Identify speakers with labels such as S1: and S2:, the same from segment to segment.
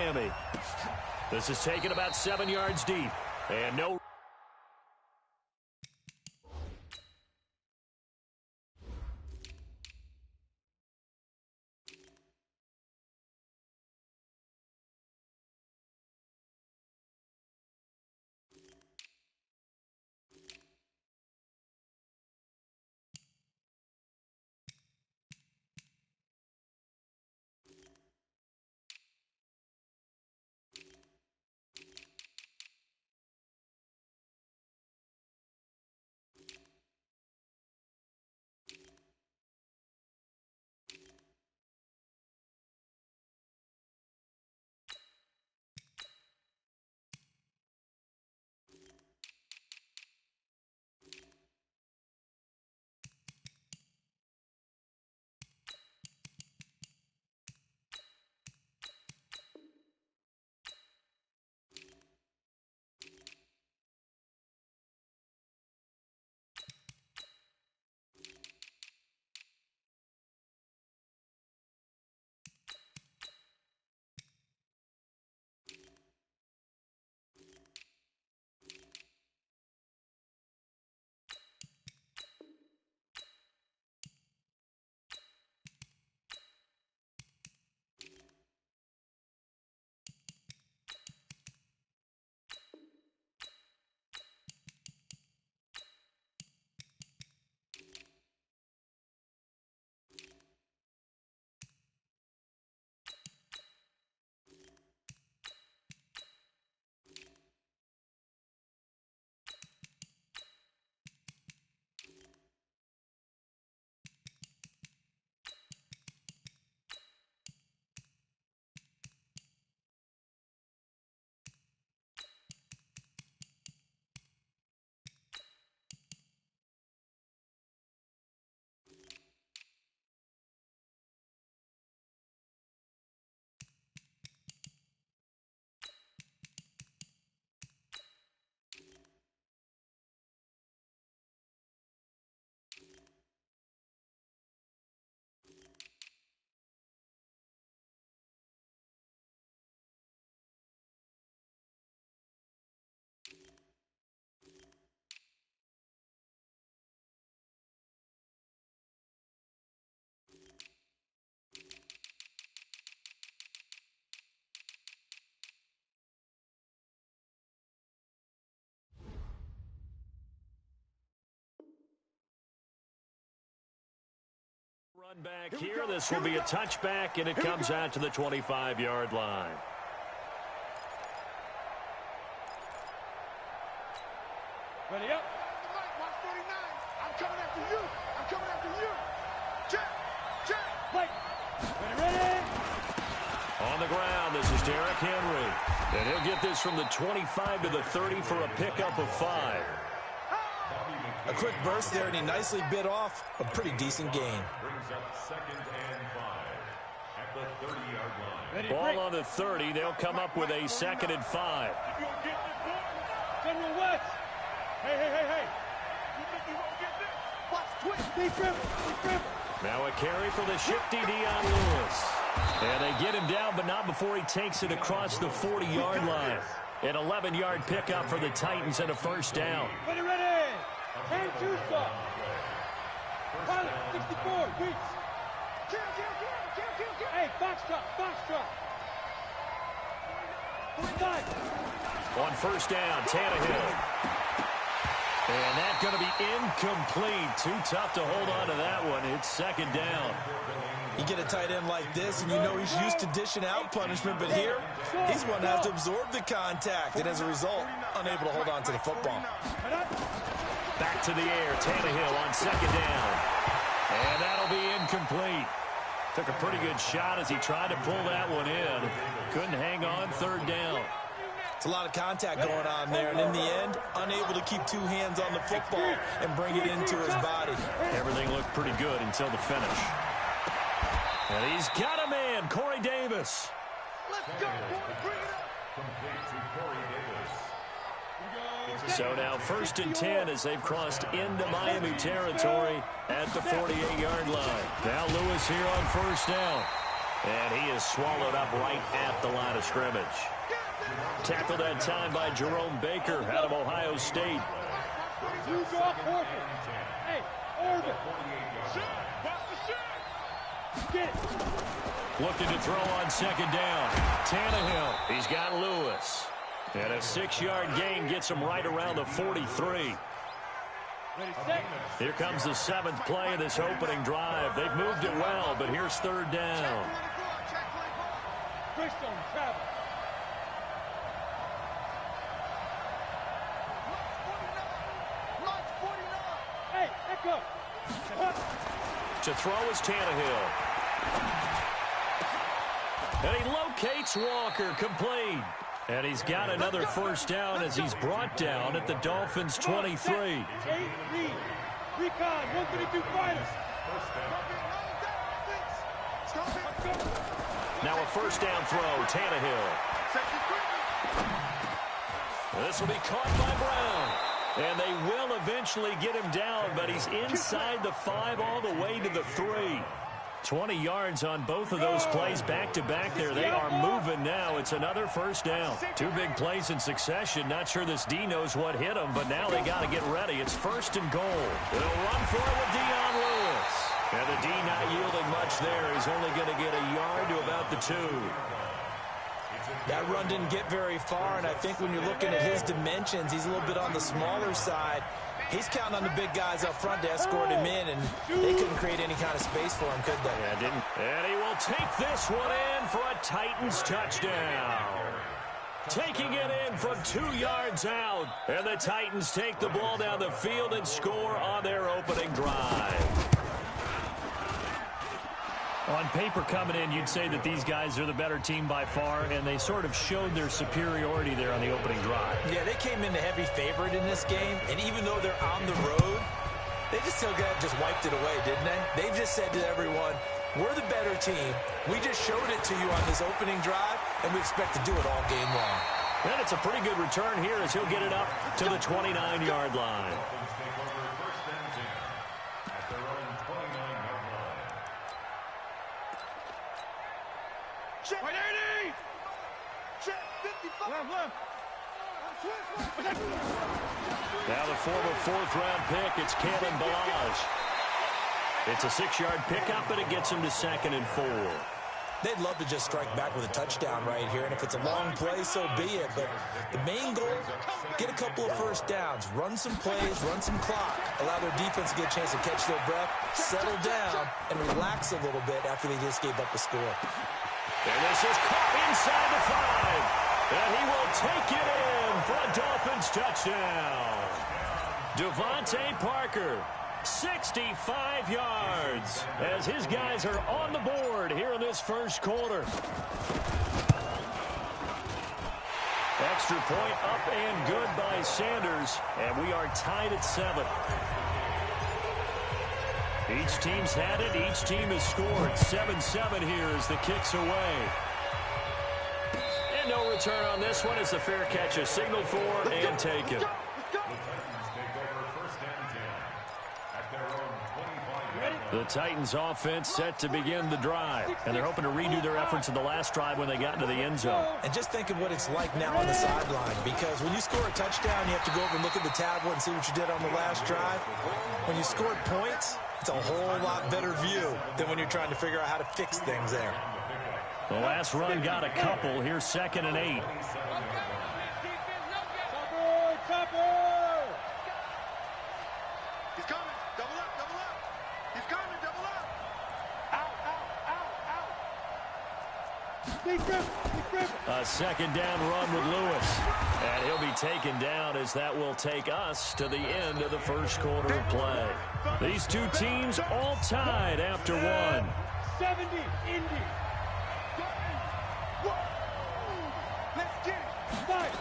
S1: Miami. This is taken about 7 yards deep. And no... Run back here. This will be a touchback, and it comes out to the 25-yard line.
S2: Ready up. Watch 49. I'm coming after you. I'm coming after you. Check. Wait. Ready.
S1: On the ground, this is Derrick Henry. And he'll get this from the 25 to the 30 for a pickup of 5.
S3: A quick burst there, and he nicely bit off a pretty decent gain.
S4: Brings up 2nd and 5 at the 30-yard line.
S1: Ball on the 30. They'll come up with a 2nd and 5.
S2: General West. Hey. You think you won't get this? Watch twist. Deep.
S1: Now a carry for the shifty Dion Lewis. And they get him down, but not before he takes it across the 40-yard line. An 11-yard pickup for the Titans and a first down.
S2: Ready. And 2 stop. Pilot, 64, Weeks. Kill. Hey, box drop. 45.
S1: On first down, Tannehill. And that's going to be incomplete. Too tough to hold on to that one. It's 2nd down.
S3: You get a tight end like this, and you know he's used to dishing out punishment, but here, he's one that has to absorb the contact, and as a result, unable to hold on to the football.
S1: Back to the air, Tannehill on 2nd down. And that'll be incomplete. Took a pretty good shot as he tried to pull that one in. Couldn't hang on 3rd down.
S3: It's a lot of contact going on there, and in the end, unable to keep 2 hands on the football and bring it into his body.
S1: Everything looked pretty good until the finish. And he's got a man, Corey Davis.
S2: Let's go, bring it up.
S4: Complete to Corey Davis.
S1: So now 1st and 10 as they've crossed into Miami territory at the 48-yard line. Now Lewis here on first down. And he is swallowed up right at the line of scrimmage. Tackled that time by Jerome Baker out of Ohio State.
S2: Hey, Orbit. Get it.
S1: Looking to throw on second down. Tannehill. He's got Lewis. And a 6-yard gain gets him right around the 43. Here comes the 7th play of this opening drive. They've moved it well, but here's third down.
S2: Hey, echo.
S1: To throw is Tannehill. And he locates Walker, complete. And he's got another first down as he's brought down at the Dolphins' 23.
S2: Recon, 132 fighters.
S1: Now a first down throw, Tannehill. This will be caught by Brown. And they will eventually get him down, but he's inside the 5 all the way to the 3. 20 yards on both of those plays back-to-back there. They are moving now. It's another first down. 2 big plays in succession. Not sure this D knows what hit him, but now they got to get ready. It's first and goal. They'll run for it with Dion Lewis. And the D not yielding much there. He's only going to get a yard to about the 2.
S3: That run didn't get very far, and I think when you're looking at his dimensions, he's a little bit on the smaller side. He's counting on the big guys up front to escort him in, and they couldn't create any kind of space for him, could they?
S1: Yeah, didn't. And he will take this one in for a Titans touchdown. Taking it in from 2 yards out. And the Titans take the ball down the field and score on their opening drive. On paper coming in, you'd say that these guys are the better team by far, and they sort of showed their superiority there on the opening drive.
S3: Yeah, they came in the heavy favorite in this game, and even though they're on the road, they just wiped it away, didn't they? They just said to everyone, we're the better team. We just showed it to you on this opening drive, and we expect to do it all game long.
S1: And it's a pretty good return here as he'll get it up to the 29-yard line.
S2: Check 80! Check 55! Left.
S1: Now the former 4th-round pick, it's Kalen Ballage. It's a 6-yard pickup, and it gets him to 2nd and 4.
S3: They'd love to just strike back with a touchdown right here, and if it's a long play, so be it. But the main goal, get a couple of first downs, run some plays, run some clock, allow their defense to get a chance to catch their breath, settle down, and relax a little bit after they just gave up a score.
S1: And this is caught inside the 5. And he will take it in for a Dolphins touchdown. Devontae Parker, 65 yards, as his guys are on the board here in this first quarter. Extra point up and good by Sanders, and we are tied at 7. Each team's had it. Each team has scored. 7-7 here as the kick's away. And no return on this one as the fair catch is signaled for and taken. The Titans offense set to begin the drive, and they're hoping to redo their efforts in the last drive when they got into the end zone.
S3: And just think of what it's like now on the sideline, because when you score a touchdown, you have to go over and look at the tablet and see what you did on the last drive. When you scored points, it's a whole lot better view than when you're trying to figure out how to fix things there.
S1: The last run got a couple. Here's 2nd and 8.
S2: He's coming. Double up. He's coming. Double up. Out.
S1: A 2nd down run with Lewis. And he'll be taken down as that will take us to the end of the first quarter of play. These two teams all tied after 1.
S2: 70, Indy. Let's get it. 5.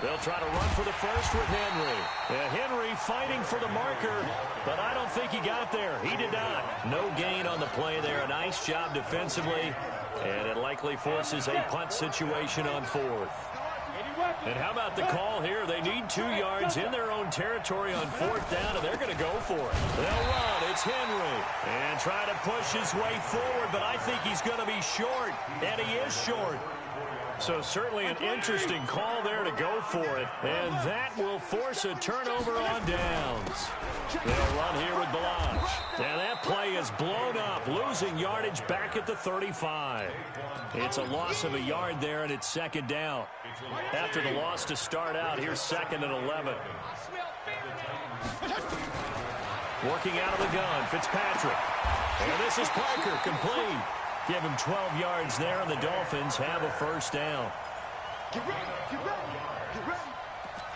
S1: They'll try to run for the first with Henry. And Henry fighting for the marker, but I don't think he got there. He did not. No gain on the play there. A nice job defensively, and it likely forces a punt situation on 4th. And how about the call here? They need 2 yards in their own territory on 4th down, and they're going to go for it. They'll run. It's Henry. And try to push his way forward, but I think he's going to be short, and he is short. So certainly an interesting call there to go for it, and that will force a turnover on downs. They'll run here with Balaj. And that play is blown up, losing yardage back at the 35. It's a loss of a yard there, and it's 2nd down. After the loss to start out, here's 2nd and 11. Working out of the gun, Fitzpatrick. And this is Parker, complete. Give him 12 yards there, and the Dolphins have a 1st down.
S2: Get ready, get ready, get ready.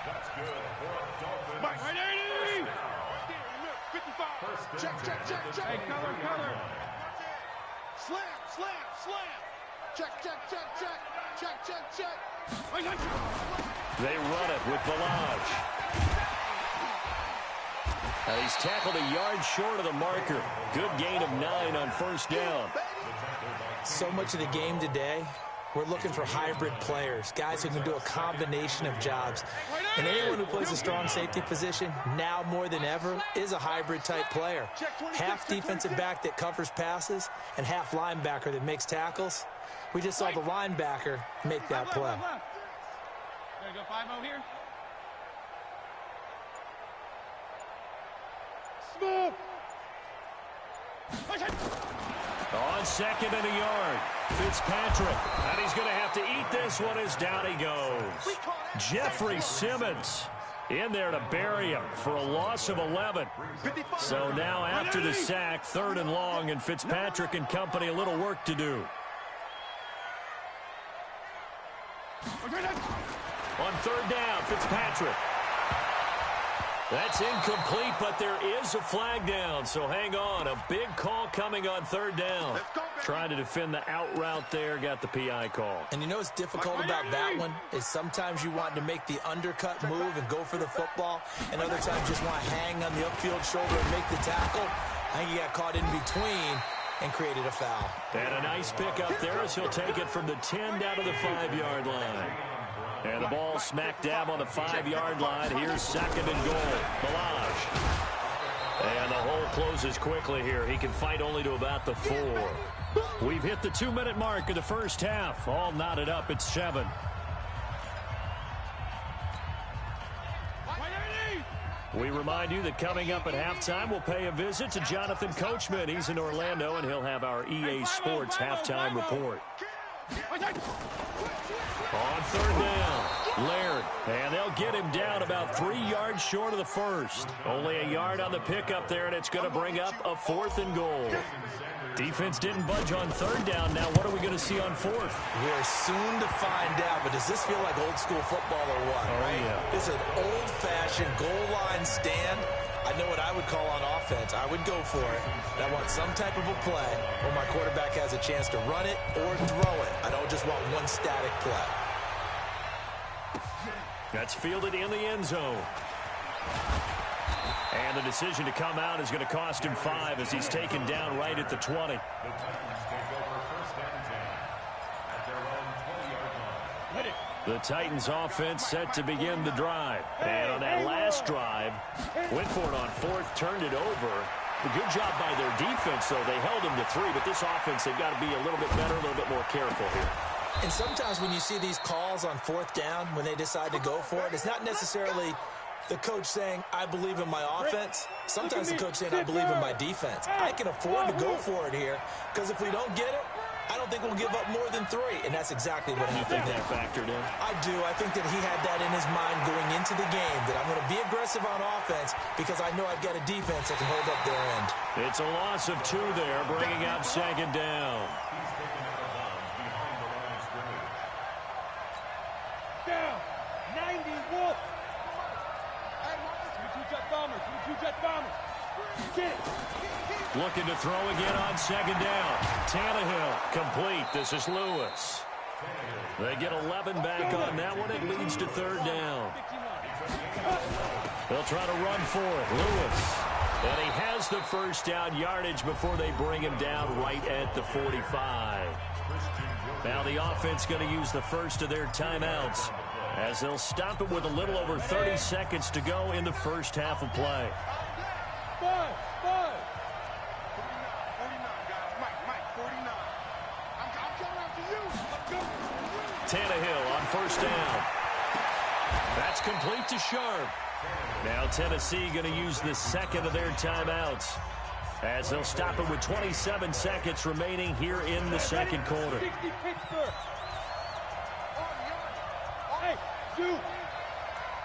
S4: That's good for a Dolphins.
S2: Mike, 180. 55. Check. Hey, color. Slam. Check.
S1: They run it with Balaj. Now he's tackled a yard short of the marker. Good gain of 9 on 1st down.
S3: So much of the game today, we're looking for hybrid players, guys who can do a combination of jobs. And anyone who plays a strong safety position, now more than ever, is a hybrid-type player. Half defensive back that covers passes and half linebacker that makes tackles. We just saw the linebacker make that play.
S2: Gonna go 5-0 here. Smooth.
S1: On 2nd and a yard, Fitzpatrick. And he's going to have to eat this one as down he goes. Jeffrey Simmons in there to bury him for a loss of 11. So now after the sack, 3rd and long, and Fitzpatrick and company a little work to do. On 3rd down, Fitzpatrick. That's incomplete, but there is a flag down, so hang on. A big call coming on 3rd down. Trying to defend the out route there, got the PI call.
S3: And you know what's difficult about that one is sometimes you want to make the undercut move and go for the football, and other times just want to hang on the upfield shoulder and make the tackle. I think he got caught in between and created a foul.
S1: And a nice pick up there as he'll take it from the 10 down to the 5-yard line. And the ball smack dab on the 5-yard line. Here's 2nd and goal. Balaj. And the hole closes quickly here. He can fight only to about the 4. We've hit the 2-minute mark of the 1st half. All knotted up at 7. We remind you that coming up at halftime, we'll pay a visit to Jonathan Coachman. He's in Orlando, and he'll have our EA Sports halftime report. On 3rd down, Laird, and they'll get him down about 3 yards short of the 1st. Only a yard on the pickup there, and it's going to bring up a 4th and goal. Defense didn't budge on 3rd down. Now what are we going to see on 4th?
S3: We're soon to find out, but does this feel like old school football or what?
S1: Oh,
S3: right?
S1: Yeah.
S3: This is an old-fashioned goal line stand. I know what I would call on offense. I would go for it. And I want some type of a play where my quarterback has a chance to run it or throw it. I don't just want one static play.
S1: That's fielded in the end zone. And the decision to come out is going to cost him 5 as he's taken down right at the 20. The Titans offense set to begin the drive. And on that last drive, went for it on 4th, turned it over. A good job by their defense, though. They held them to 3, but this offense, they've got to be a little bit better, a little bit more careful here.
S3: And sometimes when you see these calls on 4th down, when they decide to go for it, it's not necessarily the coach saying, I believe in my offense. Sometimes the coach saying, I believe in my defense. I can afford to go for it here, because if we don't get it, I don't think we'll give up more than 3, and that's exactly what happened there.
S1: You think that factored in?
S3: I do. I think that he had that in his mind going into the game, that I'm going to be aggressive on offense because I know I've got a defense that can hold up their end.
S1: It's a loss of 2 there, bringing up 2nd down.
S2: Down. 90 Wolf. Two-jet bombers. Two-jet bombers. Get it.
S1: Looking to throw again on 2nd down. Tannehill complete. This is Lewis. They get 11 back on that one. It leads to 3rd down. They'll try to run for it. Lewis. And he has the 1st down yardage before they bring him down right at the 45. Now the offense going to use the first of their timeouts as they'll stop it with a little over 30 seconds to go in the first half of play.
S2: 49, guys. Mike, 49. I'm coming after you.
S1: Tannehill on first down. That's complete to Sharp. Now Tennessee going to use the second of their timeouts, as they'll stop it with 27 seconds remaining here in the second quarter.
S2: 60 Pittsburgh. Hey, shoot.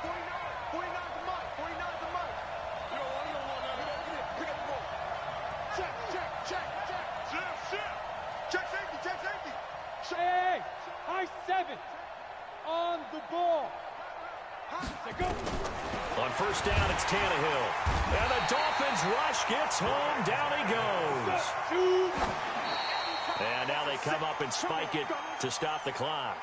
S2: 49 to Mike. 49 to Mike. Yo, you don't want that. Pick up the ball. Check. Check safety. Hey, high 7 on the ball. Go.
S1: On first down, it's Tannehill. And the Dolphins rush gets home. Down he goes. And now they come up and spike it to stop the clock.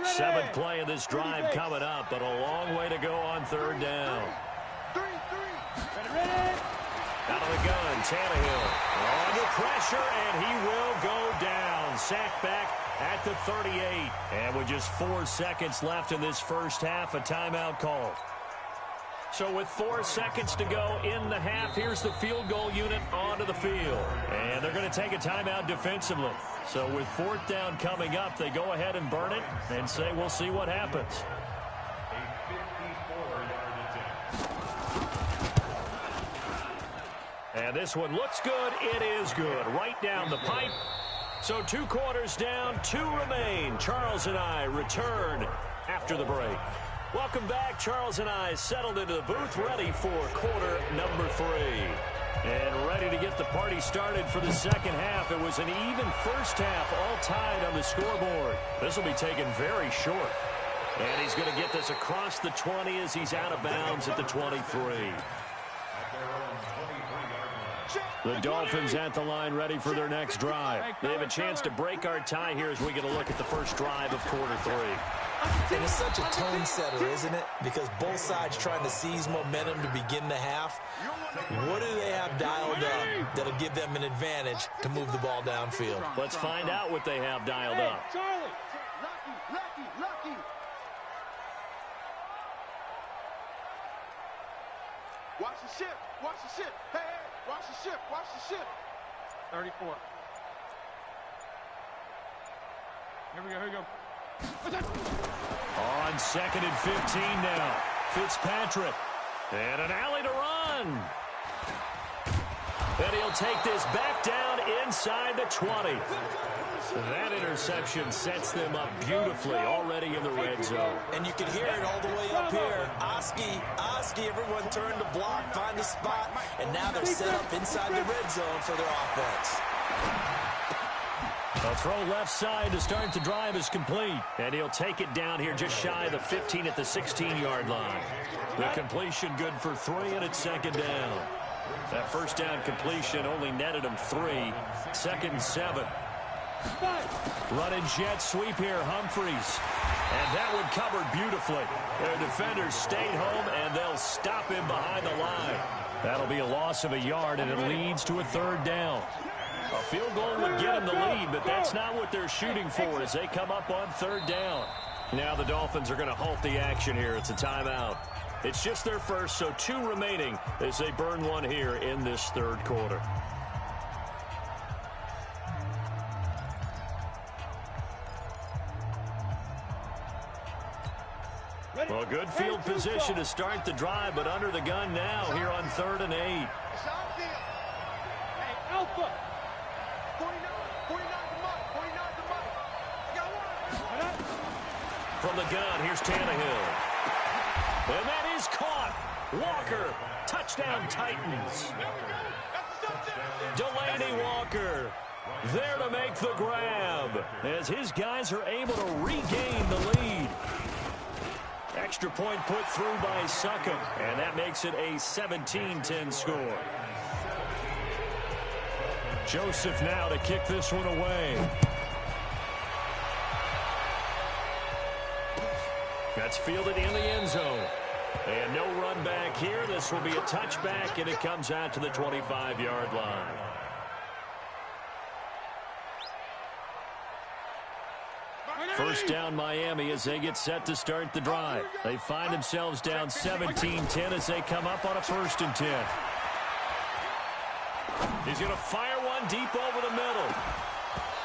S1: Seventh play of this drive coming up, but a long way to go on third down. Out of the gun, Tannehill under pressure, and he will go down. Sacked back at the 38. And with just 4 seconds left in this first half, a timeout call. So with 4 seconds to go in the half, here's the field goal unit onto the field. And they're going to take a timeout defensively. So with fourth down coming up, they go ahead and burn it and say we'll see what happens. And this one looks good. It is good. Right down the pipe. So 2 quarters down, 2 remain. Charles and I return after the break. Welcome back. Charles and I settled into the booth, ready for quarter number 3. And ready to get the party started for the second half. It was an even first half, all tied on the scoreboard. This will be taken very short. And he's going to get this across the 20 as he's out of bounds at the 23. The Dolphins at the line, ready for their next drive. They have a chance to break our tie here as we get a look at the first drive of quarter 3.
S3: And it's such a tone setter, isn't it? Because both sides trying to seize momentum to begin the half. What do they have dialed up that'll give them an advantage to move the ball downfield?
S1: Let's find out what they have dialed up.
S2: Charlie. Lucky. Watch the ship. Hey, watch the ship. 34. Here we go.
S1: On 2nd and 15 now. Fitzpatrick. And an alley to run. And he'll take this back down inside the 20. That interception sets them up beautifully already in the red zone.
S3: And you can hear it all the way up here. Oski, everyone turned to block, find a spot, and now they're set up inside the red zone for their offense.
S1: A throw left side to start the drive is complete. And he'll take it down here just shy of the 15 at the 16-yard line. The completion good for 3, and it's second down. That first down completion only netted him 3. 2nd and 7. Running jet sweep here, Humphreys. And that one covered beautifully. Their defenders stayed home, and they'll stop him behind the line. That'll be a loss of a yard, and it leads to a third down. A field goal would get them the lead, but that's not what they're shooting for as they come up on third down. Now the Dolphins are going to halt the action here. It's a timeout. It's just their first, so 2 remaining as they burn one here in this third quarter. Well, good field position to start the drive, but under the gun now here on 3rd and 8.
S2: Hey, Alpha. 49 to Mike. I got one.
S1: From the gun, here's Tannehill. And that is caught. Walker, touchdown Titans. Delaney Walker there to make the grab as his guys are able to regain the lead. Extra point put through by Succop, and that makes it a 17-10 score. Joseph now to kick this one away. That's fielded in the end zone. And no run back here. This will be a touchback, and it comes out to the 25-yard line. First down Miami as they get set to start the drive. They find themselves down 17-10 as they come up on a 1st and 10. He's going to fire one deep over the middle.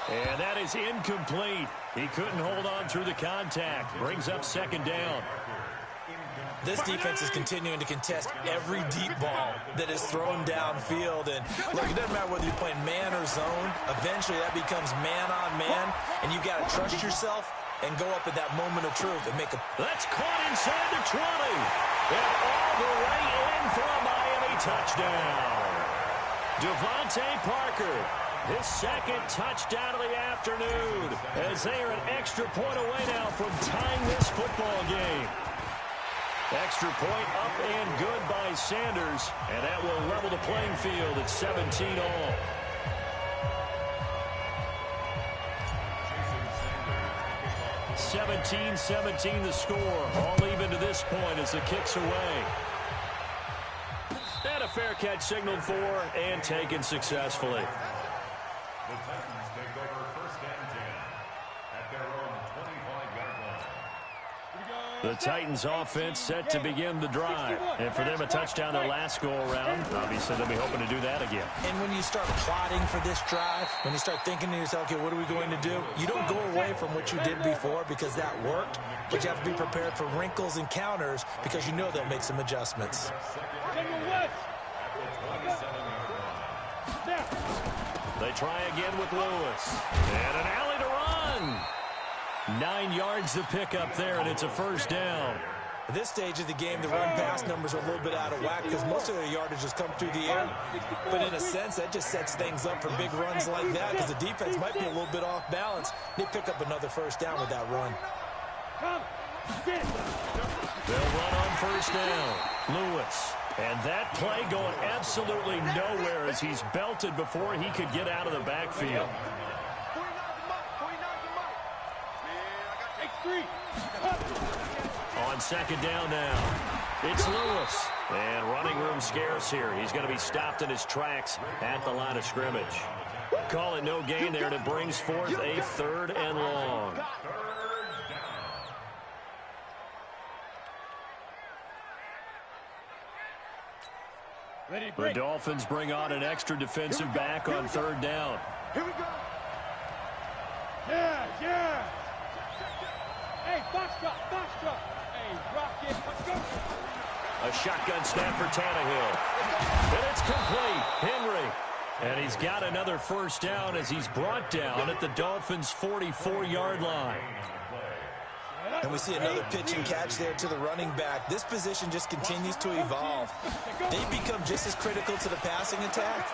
S1: And that is incomplete. He couldn't hold on through the contact. Brings up 2nd down.
S3: This defense is continuing to contest every deep ball that is thrown downfield. And look, it doesn't matter whether you're playing man or zone. Eventually, that becomes man on man, and you've got to trust yourself and go up at that moment of truth and make a...
S1: That's caught inside the 20. And all the way in for a Miami touchdown. Devontae Parker, his 2nd touchdown of the afternoon, as they are an extra point away now from tying this football game. Extra point up and good by Sanders, and that will level the playing field at 17 all. (17-17) the score, all even to this point as the kick's away. And a fair catch signaled for and taken successfully.
S4: The Titans take over 1st and 10 at their own 25-yard line.
S1: The Titans offense set to begin the drive. And for them, a touchdown their last go-around. Obviously, they'll be hoping to do that again.
S3: And when you start plotting for this drive, when you start thinking to yourself, okay, what are we going to do? You don't go away from what you did before because that worked, but you have to be prepared for wrinkles and counters because you know they'll make some adjustments.
S1: They try again with Lewis. And an alley to run. 9 yards to pick up there, and it's a 1st down.
S3: At this stage of the game, the run-pass numbers are a little bit out of whack because most of their yardage has come through the air. But in a sense, that just sets things up for big runs like that because the defense might be a little bit off balance. They pick up another 1st down with that run.
S1: They'll run on 1st down. Lewis. And that play going absolutely nowhere as he's belted before he could get out of the backfield. On 2nd down now, it's Lewis. And running room scarce here. He's going to be stopped in his tracks at the line of scrimmage. Call it no gain there, and it brings forth a 3rd and long. The Dolphins bring on an extra defensive back on 3rd down.
S2: Here we go. Yeah. Hey, box drop. Hey, drop it. Let's go.
S1: A shotgun snap for Tannehill. And it's complete. Henry. And he's got another 1st down as he's brought down at the Dolphins' 44-yard line.
S3: And we see another pitch and catch there to the running back. This position just continues to evolve. They become just as critical to the passing attack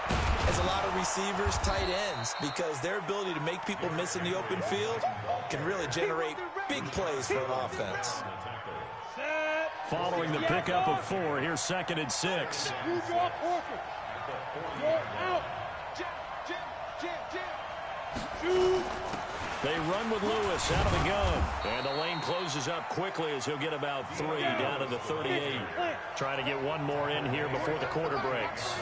S3: as a lot of receivers, tight ends, because their ability to make people miss in the open field can really generate big plays for an offense.
S1: Following the pickup of 4, here's 2nd and 6. They run with Lewis out of the gun. And the lane closes up quickly as he'll get about 3 down to the 38. Trying to get one more in here before the quarter breaks.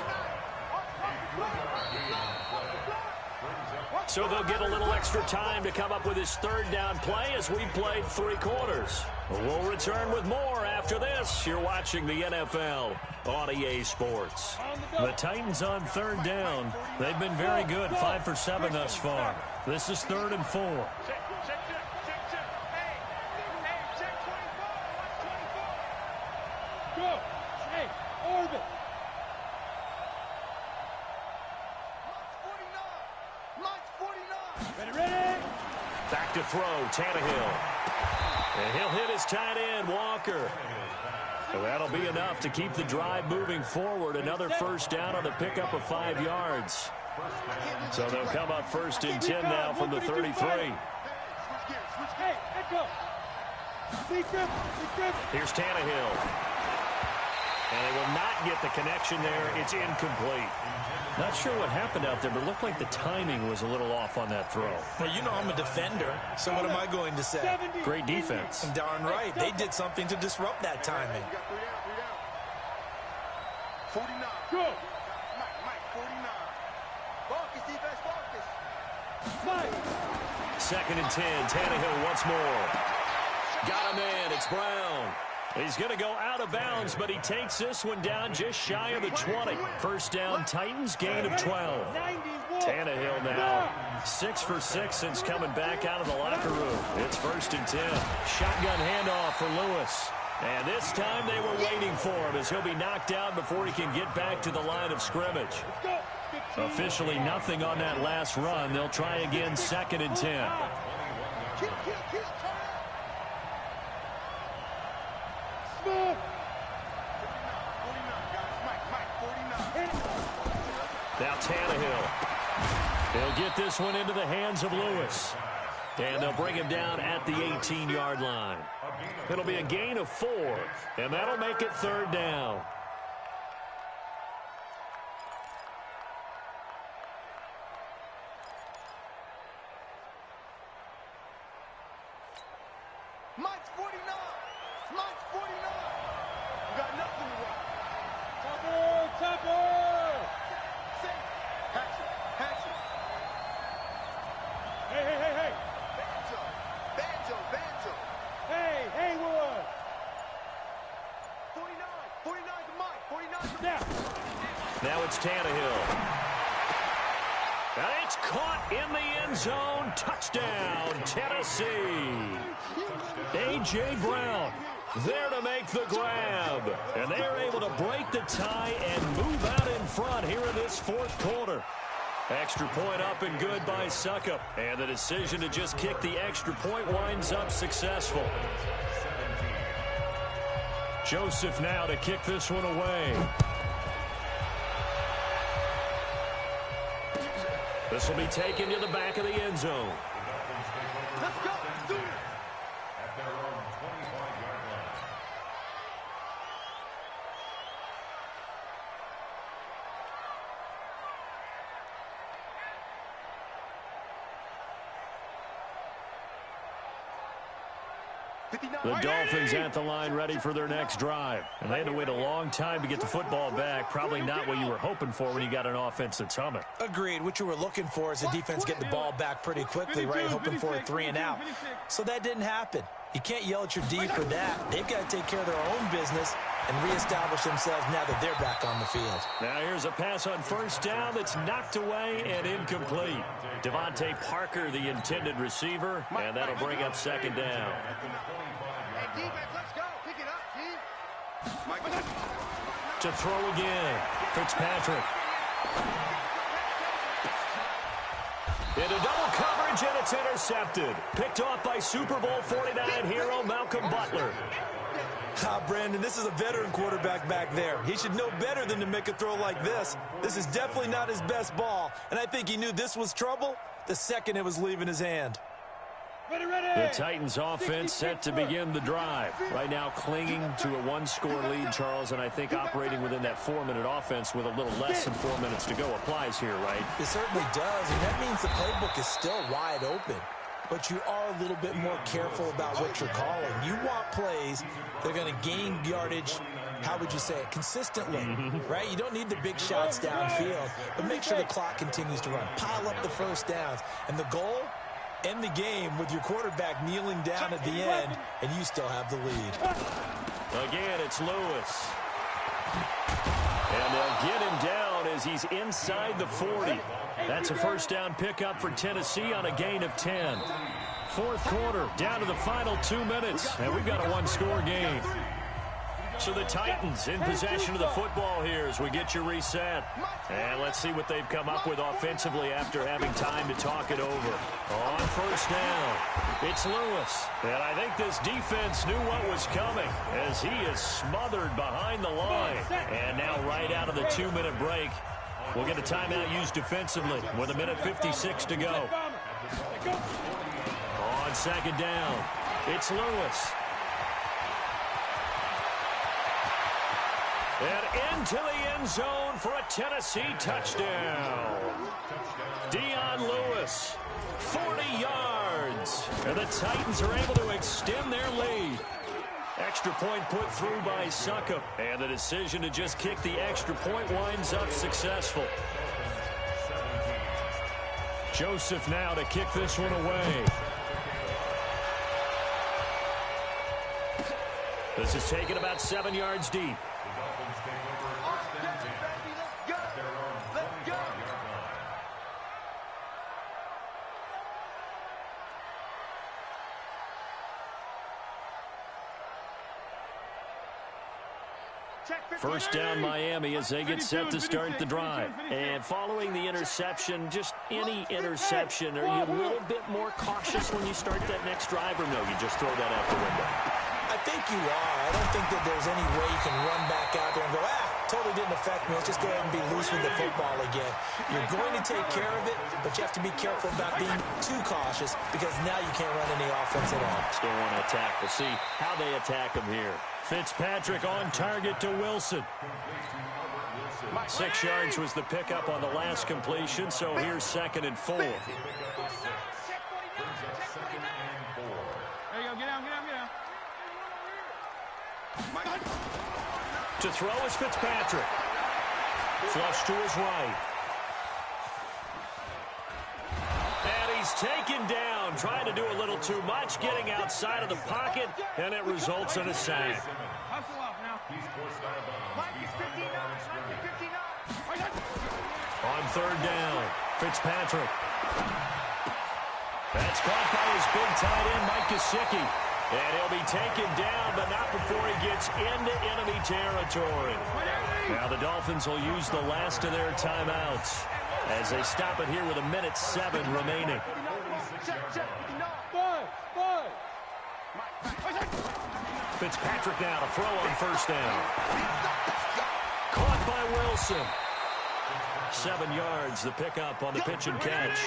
S1: So they'll get a little extra time to come up with his 3rd down play as we played 3 quarters. We'll return with more after this. You're watching the NFL on EA Sports. The Titans on 3rd down. They've been very good, 5 for 7 thus far. This is 3rd and 4.
S2: Go. Hey, orbit. Ready?
S1: Back to throw, Tannehill. And he'll hit his tight end, Walker. So that'll be enough to keep the drive moving forward. Another 1st down on the pickup of 5 yards. So they'll come up 1st and 10 now from the 33.
S2: Hey, echo.
S1: Here's Tannehill. And they will not get the connection there. It's incomplete. Not sure what happened out there, but it looked like the timing was a little off on that throw.
S3: Well, you know I'm a defender, so what am I going to say?
S1: Great defense.
S3: And darn right, they did something to disrupt that timing.
S2: 49. Go. Mike, 49. Focus, defense, focus. Mike.
S1: 2nd and 10. Tannehill once more. Got him in. It's Brown. He's going to go out of bounds, but he takes this one down just shy of the 20. First down, Titans, gain of 12. Tannehill now 6 for 6 since coming back out of the locker room. It's 1st and 10. Shotgun handoff for Lewis. And this time they were waiting for him as he'll be knocked out before he can get back to the line of scrimmage. Officially nothing on that last run. They'll try again 2nd and 10. Now Tannehill. He'll get this one into the hands of Lewis. And they'll bring him down at the 18-yard line. It'll be a gain of 4, and that'll make it 3rd down.
S2: Mike's 49. Mike's 49. You got nothing to run. Topper. Hatch it. Hey. Banjo. Hey, Wood. 49 to Mike. 49 to Mike.
S1: Now it's Tannehill. And it's caught in the end zone. Touchdown, Tennessee. A.J. Brown there to make the grab. And they are able to break the tie and move out in front here in this 4th quarter. Extra point up and good by Suckup. And the decision to just kick the extra point winds up successful. Joseph now to kick this one away. This will be taken to the back of the end zone.
S2: Let's go. Do it.
S4: At their own 25-yard line.
S1: The Dolphins at the line ready for their next drive. And they had to wait a long time to get the football back. Probably not what you were hoping for when you got an offense that's humming.
S3: Agreed. What you were looking for is the defense getting the ball back pretty quickly, right? Hoping for a 3 and out. So that didn't happen. You can't yell at your D for that. They've got to take care of their own business and reestablish themselves now that they're back on the field.
S1: Now here's a pass on 1st down that's knocked away and incomplete. Devontae Parker, the intended receiver, and that'll bring up 2nd down.
S2: Hey, defense, let's go. Pick it up, G.
S1: To throw again, Fitzpatrick. Into double coverage, and it's intercepted. Picked off by Super Bowl 49 hero Malcolm Butler.
S3: Brandon, this is a veteran quarterback back there. He should know better than to make a throw like this. This is definitely not his best ball, and I think he knew this was trouble the second it was leaving his hand.
S1: The Titans offense set to begin the drive. Right now clinging to a 1-score lead, Charles, and I think operating within that 4-minute offense with a little less than 4 minutes to go applies here, right?
S3: It certainly does, and that means the playbook is still wide open. But you are a little bit more careful about what you're calling. You want plays that are going to gain yardage, how would you say it, consistently, right? You don't need the big shots downfield, but make sure the clock continues to run. Pile up the first downs. And the goal, end the game with your quarterback kneeling down at the end, and you still have the lead.
S1: Again, it's Lewis. And they'll get him down as he's inside the 40. That's a 1st down pickup for Tennessee on a gain of 10. 4th quarter, down to the final 2 minutes, and we've got a 1-score game. So the Titans in possession of the football here as we get you reset. And let's see what they've come up with offensively after having time to talk it over. On 1st down, it's Lewis. And I think this defense knew what was coming as he is smothered behind the line. And now right out of the 2-minute break, we'll get a timeout used defensively with 1:56 to go. On 2nd down, it's Lewis. And into the end zone for a Tennessee touchdown. Dion Lewis, 40 yards. And the Titans are able to extend their lead. Extra point put through by Suckup. And the decision to just kick the extra point winds up successful. Joseph now to kick this one away. This is taken about 7 yards deep. First down Miami as they get set to start the drive. And following the interception, just any interception, are you a little bit more cautious when you start that next drive, or no, you just throw that out the window?
S3: I think you are. I don't think that there's any way you can run back out there and go, totally didn't affect me. Let's just go ahead and be loose with the football again. You're going to take care of it, but you have to be careful about being too cautious because now you can't run any offense at all.
S1: Still want to attack. We'll see how they attack him here. Fitzpatrick on target to Wilson. 6 yards was the pickup on the last completion, so here's 2nd and 4.
S2: There you go. Get down.
S1: To throw is Fitzpatrick. Flush to his right. And he's taken down, trying to do a little too much, getting outside of the pocket, and it results in a sack.
S2: Hustle up now. Mike is 59.
S1: On 3rd down, Fitzpatrick. That's caught by his big tight end, Mike Gesicki. And he'll be taken down, but not before he gets into enemy territory. Now the Dolphins will use the last of their timeouts as they stop it here with 1:07 remaining. Fitzpatrick now to throw on 1st down. Caught by Wilson. 7 yards, the pickup on the pitch and catch.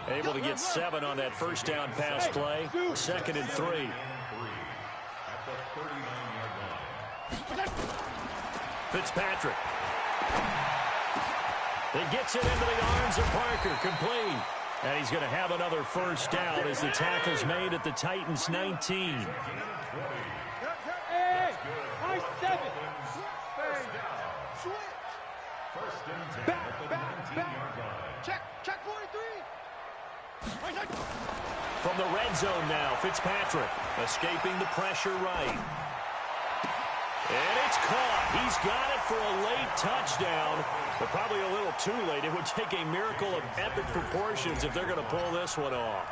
S1: Able to get 7 on that 1st down pass play. 2nd and 3. Fitzpatrick. He gets it into the arms of Parker, complete. And he's going to have another 1st down as the tackle's made at the Titans' 19.
S2: Hey, nice 7. Back. Check 43.
S1: From the red zone now, Fitzpatrick escaping the pressure right. And it's caught. He's got it for a late touchdown, but probably a little too late. It would take a miracle of epic proportions if they're going to pull this one off.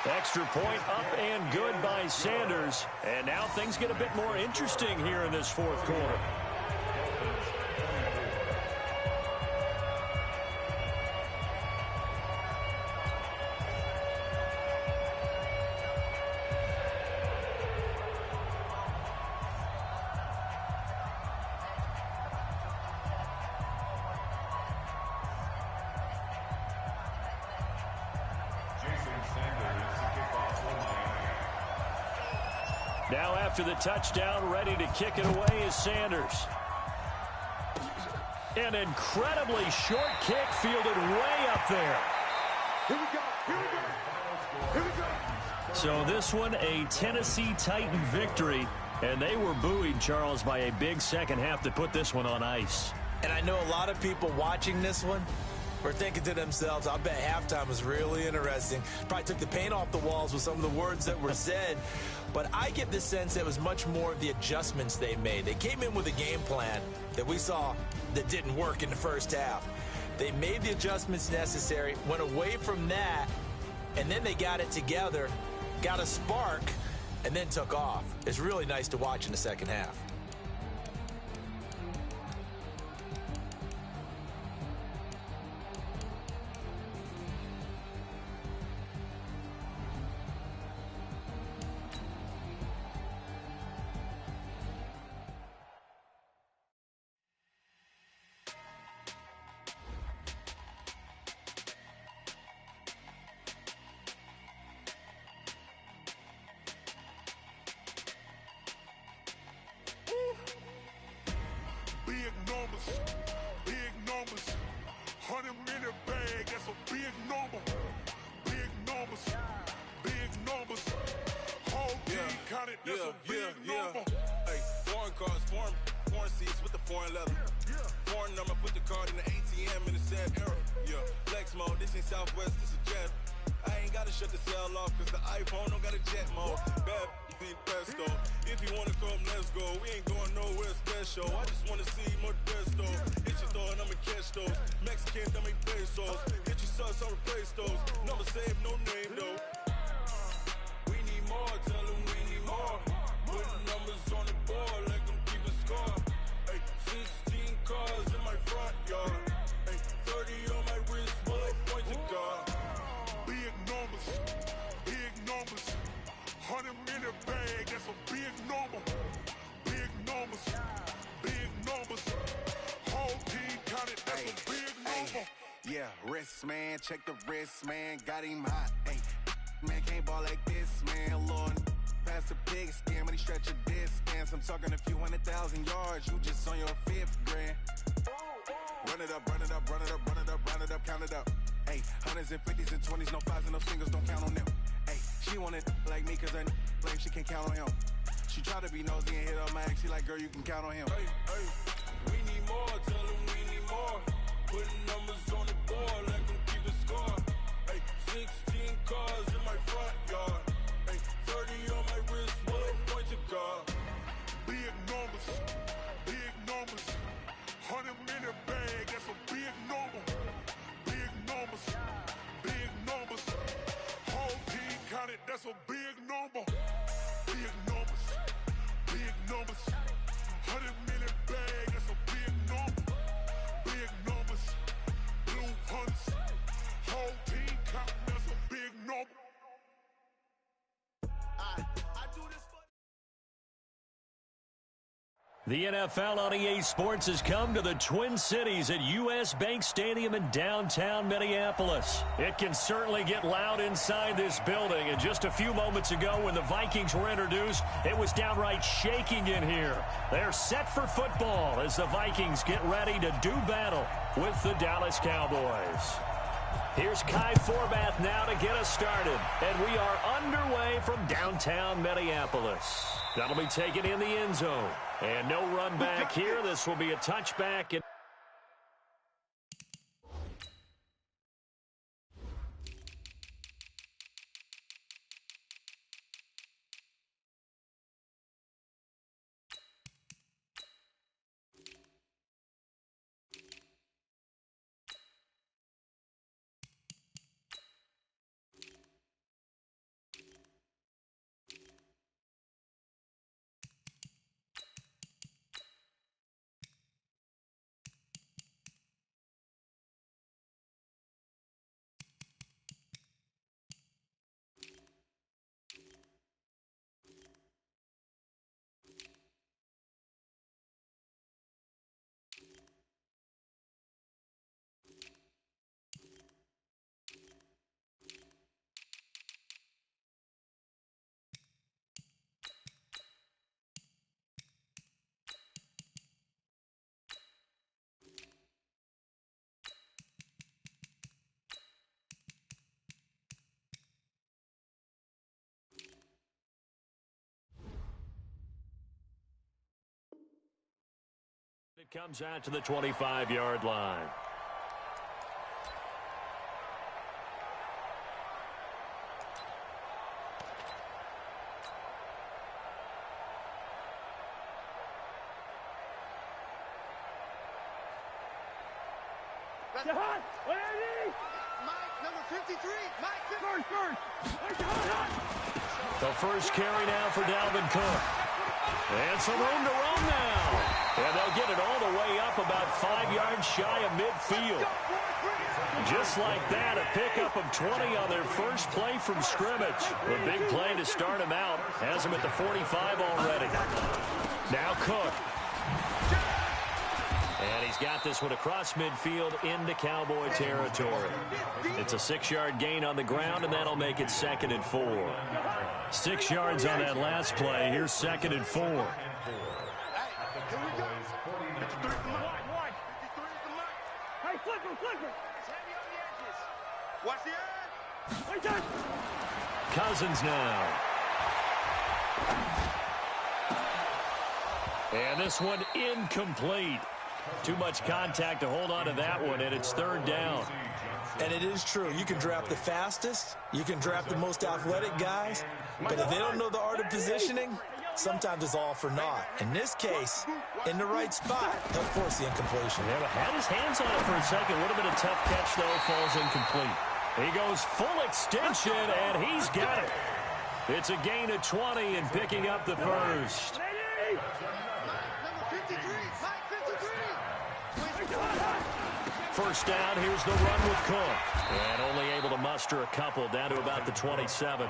S1: Extra point up and good by Sanders. And now things get a bit more interesting here in this 4th quarter. Now after the touchdown, ready to kick it away is Sanders. An incredibly short kick fielded way up there.
S2: Here we go.
S1: So this one, a Tennessee Titan victory. And they were buoyed, Charles, by a big second half that put this one on ice.
S3: And I know a lot of people watching this one were thinking to themselves, I bet halftime was really interesting. Probably took the paint off the walls with some of the words that were said. But I get the sense it was much more of the adjustments they made. They came in with a game plan that we saw that didn't work in the 1st half. They made the adjustments necessary, went away from that, and then they got it together, got a spark, and then took off. It's really nice to watch in the 2nd half.
S5: Big numbers, 100 in the bag, that's a big number. Big numbers, whole team counted, that's a big number.
S6: Hey, foreign cars, foreign seats with the foreign leather. Foreign number, put the card in the ATM in the sad era. Yeah, flex mode, this ain't Southwest, this is jet. I ain't gotta shut the cell off, cause the iPhone don't got a jet mode. Bad ain't presto. If you wanna come, let's go. We ain't going nowhere special. I just wanna see Modesto. Hit your thought, I'ma catch those. Mexican, dummy pesos. Get your sus, I'll replace those. Number save, no name though. We need more, tell them we need more. Putting numbers on the board, like them keep a score. Ay, 16 cars in my front yard. Ay, 30 on my wrist, bullet point to God.
S5: Big numbers, big numbers. 100 in a bag, that's a big number. Big numbers, big numbers. Whole team counted, that's a big number.
S6: Yeah, wrist man, check the wrist man, got him hot. Ay, man can't ball like this, man. Lord, pass the pig skin, but he stretch a distance. I'm talking a few 100,000 yards, you just on your 5th grand. Run it up, run it up, run it up, run it up, run it up, count it up. Ay, 100s and 50s and 20s, no 5s and no singles, don't count on them. Ay, she want it like me, cause her blame, she can't count on him. She try to be nosy and hit up my ex, she like, girl, you can count on him. Hey, hey, we need more, tell them we need more. Putting numbers on the board, like them keep a score. Hey, 16 cars in my front yard. Hey, 30 on my wrist, bullet point to God.
S5: Big numbers, big numbers. 100 in a bag, that's a big number. Big numbers, big numbers. Whole team counted, that's a big number. Big numbers, big numbers. 100 in a bag, that's a big number. Big numbers, blue hunts. Whole team counting, that's a big number.
S6: I do this for...
S1: The NFL on EA Sports has come to the Twin Cities at US Bank Stadium in downtown Minneapolis. It can certainly get loud inside this building, and just a few moments ago when the Vikings were introduced, it was downright shaking in here. They're set for football as the Vikings get ready to do battle with the Dallas Cowboys. Here's Kai Forbath now to get us started, and we are underway from downtown Minneapolis. That'll be taken in the end zone. And no run back here. This will be a touchback. It comes out to the 25-yard line.
S2: Mike, number 53. Mike,
S1: The first carry now for Dalvin Cook. And some room to run now. And they'll get it all the way up about 5 yards shy of midfield. Just like that, a pickup of 20 on their first play from scrimmage. A big play to start him out. Has him at the 45 already. Now Cook. And he's got this one across midfield into Cowboy territory. It's a 6-yard gain on the ground, and that'll make it 2nd and 4. 6 yards on that last play. Here's 2nd and 4.
S2: Here we go. 53 is the mark. 53 is the mark. Hey, flipper. It's heavy on the edges. Watch the edge.
S1: Cousins now. And this one incomplete. Too much contact to hold on to that one, and it's third down.
S3: And it is true. You can draft the fastest. You can draft the most athletic guys. But if they don't know the art of positioning, sometimes it's all for naught. In this case, in the right spot, he'll force the incompletion.
S1: Yeah, but had his hands on it for a second. Would have been a tough catch, though. Falls incomplete. He goes full extension, and he's got it. It's a gain of 20 and picking up the first. First down, here's the run with Cook. And only able to muster a couple down to about the 27.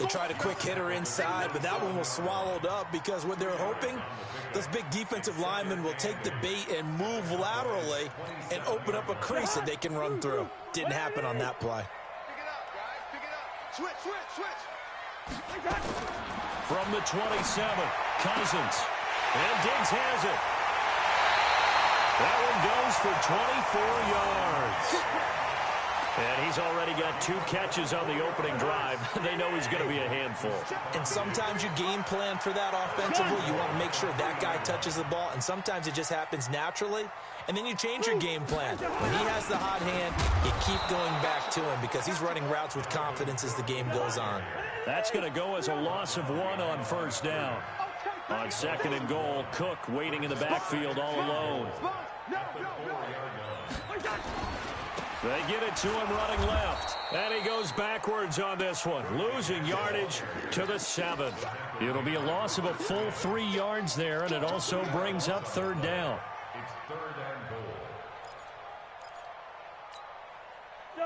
S3: They tried a quick hitter inside, but that one was swallowed up because what they're hoping, those big defensive linemen will take the bait and move laterally and open up a crease that they can run through. Didn't happen on that play.
S2: Pick it up, guys. Pick it up. Switch.
S1: From the 27, Cousins. And Diggs has it. That one goes for 24 yards. And he's already got 2 catches on the opening drive. They know he's going to be a handful.
S3: And sometimes you game plan for that offensively. You want to make sure that guy touches the ball. And sometimes it just happens naturally. And then you change your game plan. When he has the hot hand, you keep going back to him because he's running routes with confidence as the game goes on.
S1: That's going to go as a loss of 1 on first down. On second and goal, Cook waiting in the backfield all alone. They get it to him running left. And he goes backwards on this one, losing yardage to the 7. It'll be a loss of a full 3 yards there, and it also brings up third down.
S4: It's third and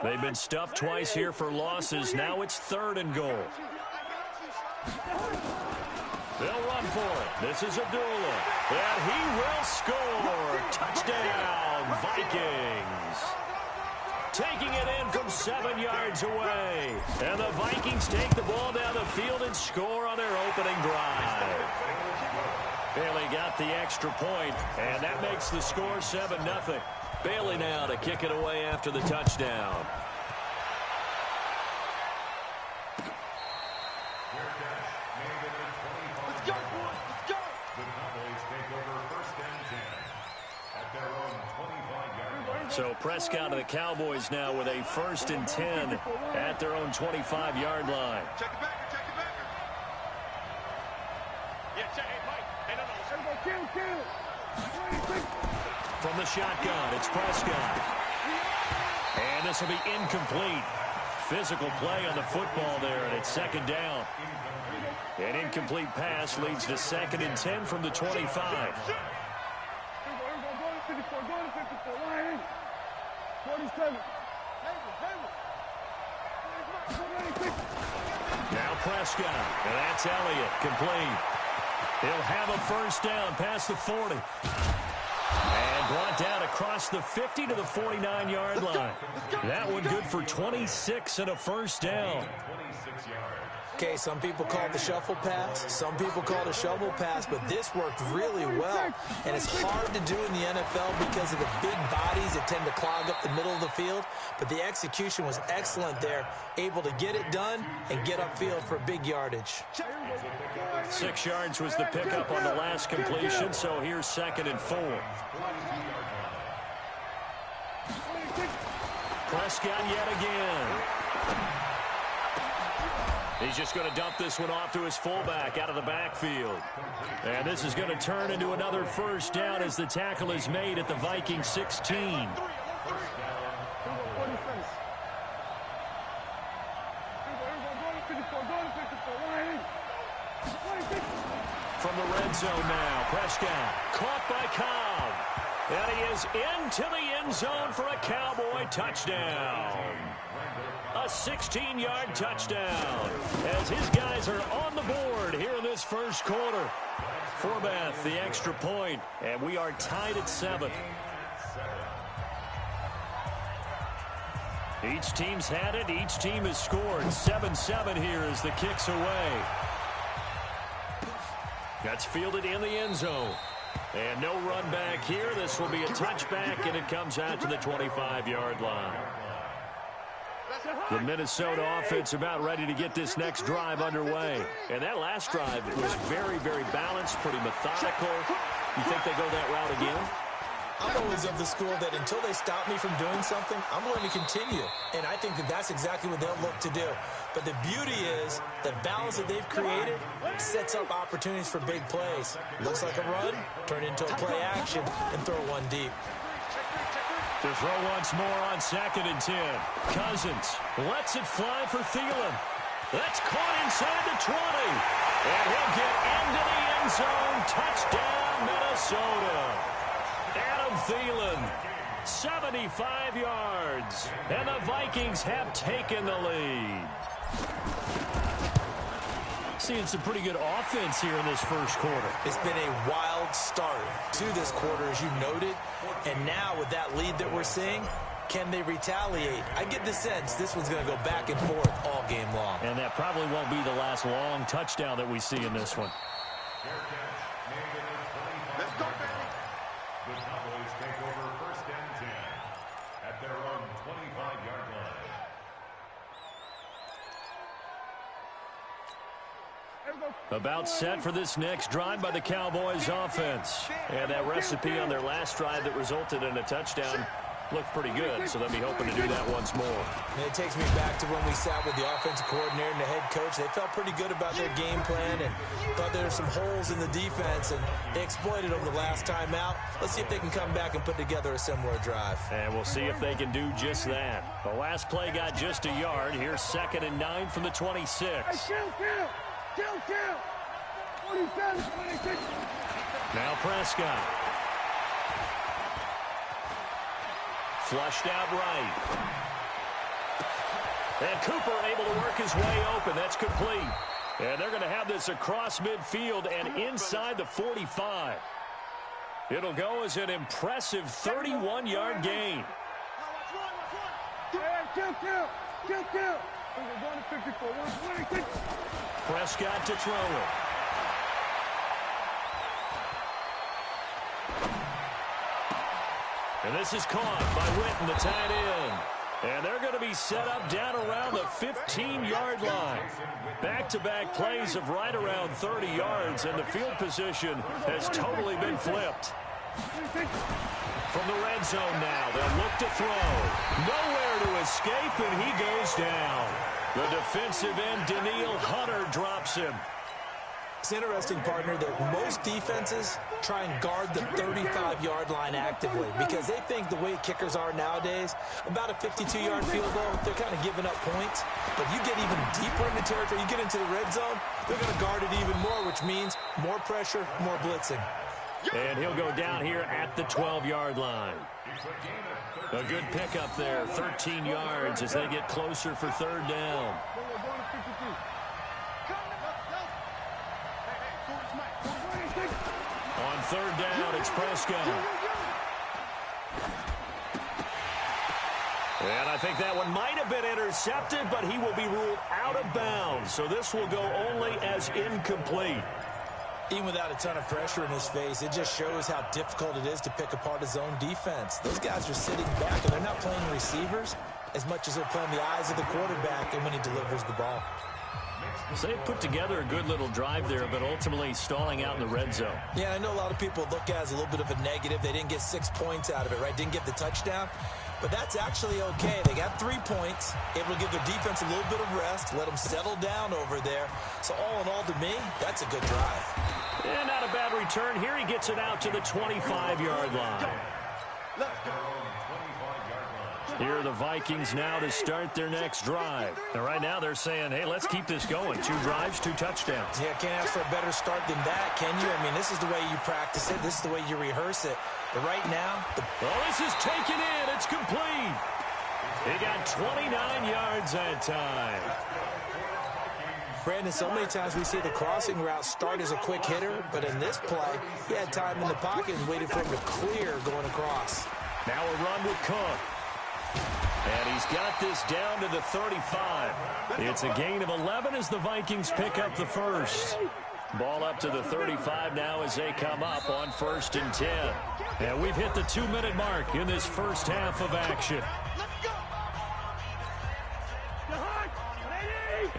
S4: goal.
S1: They've been stuffed twice here for losses. Now it's third and goal. They'll run for it. This is Abdullah. And he will score. Touchdown, Vikings. Taking it in from 7 yards away. And the Vikings take the ball down the field and score on their opening drive. Bailey got the extra point, and that makes the score 7-0. Bailey now to kick it away after the touchdown. So Prescott and the Cowboys now with a 1st and 10 at their own 25-yard line.
S2: Check the backer. Yeah, check. Hey, Mike. Hey,
S1: From the shotgun, it's Prescott. And this will be incomplete. Physical play on the football there, and it's second down. An incomplete pass leads to 2nd and 10 from the 25. Now Prescott, and that's Elliott, complete. He'll have a first down past the 40. And brought down across the 50 to the 49-yard line. That one good for 26 and a first down.
S3: Okay, some people call it the shuffle pass. Some people call it a shovel pass, but this worked really well. And it's hard to do in the NFL because of the big bodies that tend to clog up the middle of the field. But the execution was excellent there, able to get it done and get upfield for big yardage.
S1: 6 yards was the pickup on the last completion, so here's 2nd and 4. Prescott yet again. He's just going to dump this one off to his fullback out of the backfield. And this is going to turn into another first down as the tackle is made at the Vikings 16. From the red zone now, Prescott caught by Cobb. And he is into the end zone for a Cowboy touchdown. A 16-yard touchdown as his guys are on the board here in this first quarter. Forbath, the extra point, and we are tied at 7. Each team's had it. Each team has scored. 7-7 here as the kick's away. That's fielded in the end zone. And no run back here. This will be a touchback, and it comes out to the 25-yard line. The Minnesota offense about ready to get this next drive underway. And that last drive was very, very balanced, pretty methodical. You think they go that route again?
S3: I'm always of the school that until they stop me from doing something, I'm going to continue. And I think that that's exactly what they'll look to do. But the beauty is the balance that they've created sets up opportunities for big plays. Looks like a run, turn into a play action, and throw one deep.
S1: To throw once more on 2nd and 10. Cousins lets it fly for Thielen. That's caught inside the 20. And he'll get into the end zone. Touchdown, Minnesota. Adam Thielen, 75 yards. And the Vikings have taken the lead. Seeing some pretty good offense here in this first quarter.
S3: It's been a wild start to this quarter, as you noted. And now with that lead that we're seeing, can they retaliate? I get the sense this one's going to go back and forth all game long.
S1: And that probably won't be the last long touchdown that we see in this one.
S2: Let's go, baby.
S4: The Cowboys take over 1st and 10 at their own 25-yard line.
S1: About set for this next drive by the Cowboys offense. And that recipe on their last drive that resulted in a touchdown looked pretty good, so they'll be hoping to do that once more.
S3: And it takes me back to when we sat with the offensive coordinator and the head coach. They felt pretty good about their game plan and thought there were some holes in the defense, and they exploited them the last time out. Let's see if they can come back and put together a similar drive.
S1: And we'll see if they can do just that. The last play got just a yard. Here's 2nd and 9 from the 26.
S2: Count. 27, 26.
S1: Now Prescott. Flushed out right. And Cooper able to work his way open. That's complete. And they're going to have this across midfield and inside the 45. It'll go as an impressive 31-yard gain.
S2: Count. We're going to 54, 126.
S1: Prescott to throw it. And this is caught by Witten, the tight end. And they're going to be set up down around the 15-yard line. Back-to-back plays of right around 30 yards, and the field position has totally been flipped. From the red zone now, they'll look to throw. Nowhere to escape, and he goes down. The defensive end, Daniil Hunter, drops him.
S3: It's interesting, partner, that most defenses try and guard the 35-yard line actively because they think the way kickers are nowadays, about a 52-yard field goal, they're kind of giving up points. But you get even deeper into territory, you get into the red zone, they're going to guard it even more, which means more pressure, more blitzing.
S1: And he'll go down here at the 12-yard line. A good pickup there, 13 yards as they get closer for 3rd down. On 3rd down, it's Prescott. And I think that one might have been intercepted, but he will be ruled out of bounds. So this will go only as incomplete.
S3: Even without a ton of pressure in his face, it just shows how difficult it is to pick apart his own defense. Those guys are sitting back, and they're not playing receivers as much as they're playing the eyes of the quarterback and when he delivers the ball.
S1: So they put together a good little drive there, but ultimately stalling out in the red zone.
S3: Yeah, I know a lot of people look at it as a little bit of a negative. They didn't get 6 points out of it, right? Didn't get the touchdown. But that's actually okay. They got 3 points, able to give their defense a little bit of rest, let them settle down over there. So all in all, to me, that's a good drive.
S1: And not a bad return. Here he gets it out to the 25-yard line.
S2: Let's go.
S1: Here are the Vikings now to start their next drive. And right now they're saying, hey, let's keep this going. 2 drives, 2 touchdowns.
S3: Yeah, can't ask for a better start than that, can you? I mean, this is the way you practice it. This is the way you rehearse it. But right now,
S1: well, this is taken in. It's complete. He got 29 yards that time.
S3: Brandon, so many times we see the crossing route start as a quick hitter, but in this play, he had time in the pocket and waited for him to clear going across.
S1: Now a run with Cook. And he's got this down to the 35. It's a gain of 11 as the Vikings pick up the first. Ball up to the 35 now as they come up on 1st and 10. And we've hit the 2-minute mark in this first half of action.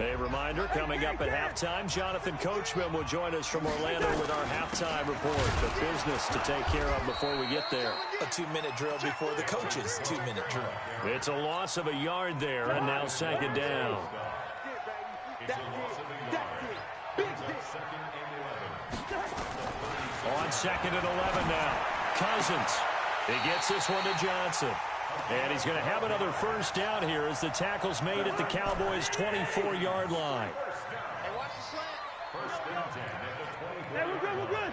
S1: A reminder, coming up at halftime, Jonathan Coachman will join us from Orlando with our halftime report. But business to take care of before we get there.
S3: A 2-minute drill before the coach's 2-minute drill.
S1: It's a loss of a yard there, and now second down. On second and 11 now. Cousins. He gets this one to Johnson. And he's going to have another first down here as the tackle's made at the Cowboys' 24-yard line.
S2: Hey, watch the slant.
S4: First down 10 at the 24.
S2: Hey, we're good, we're good.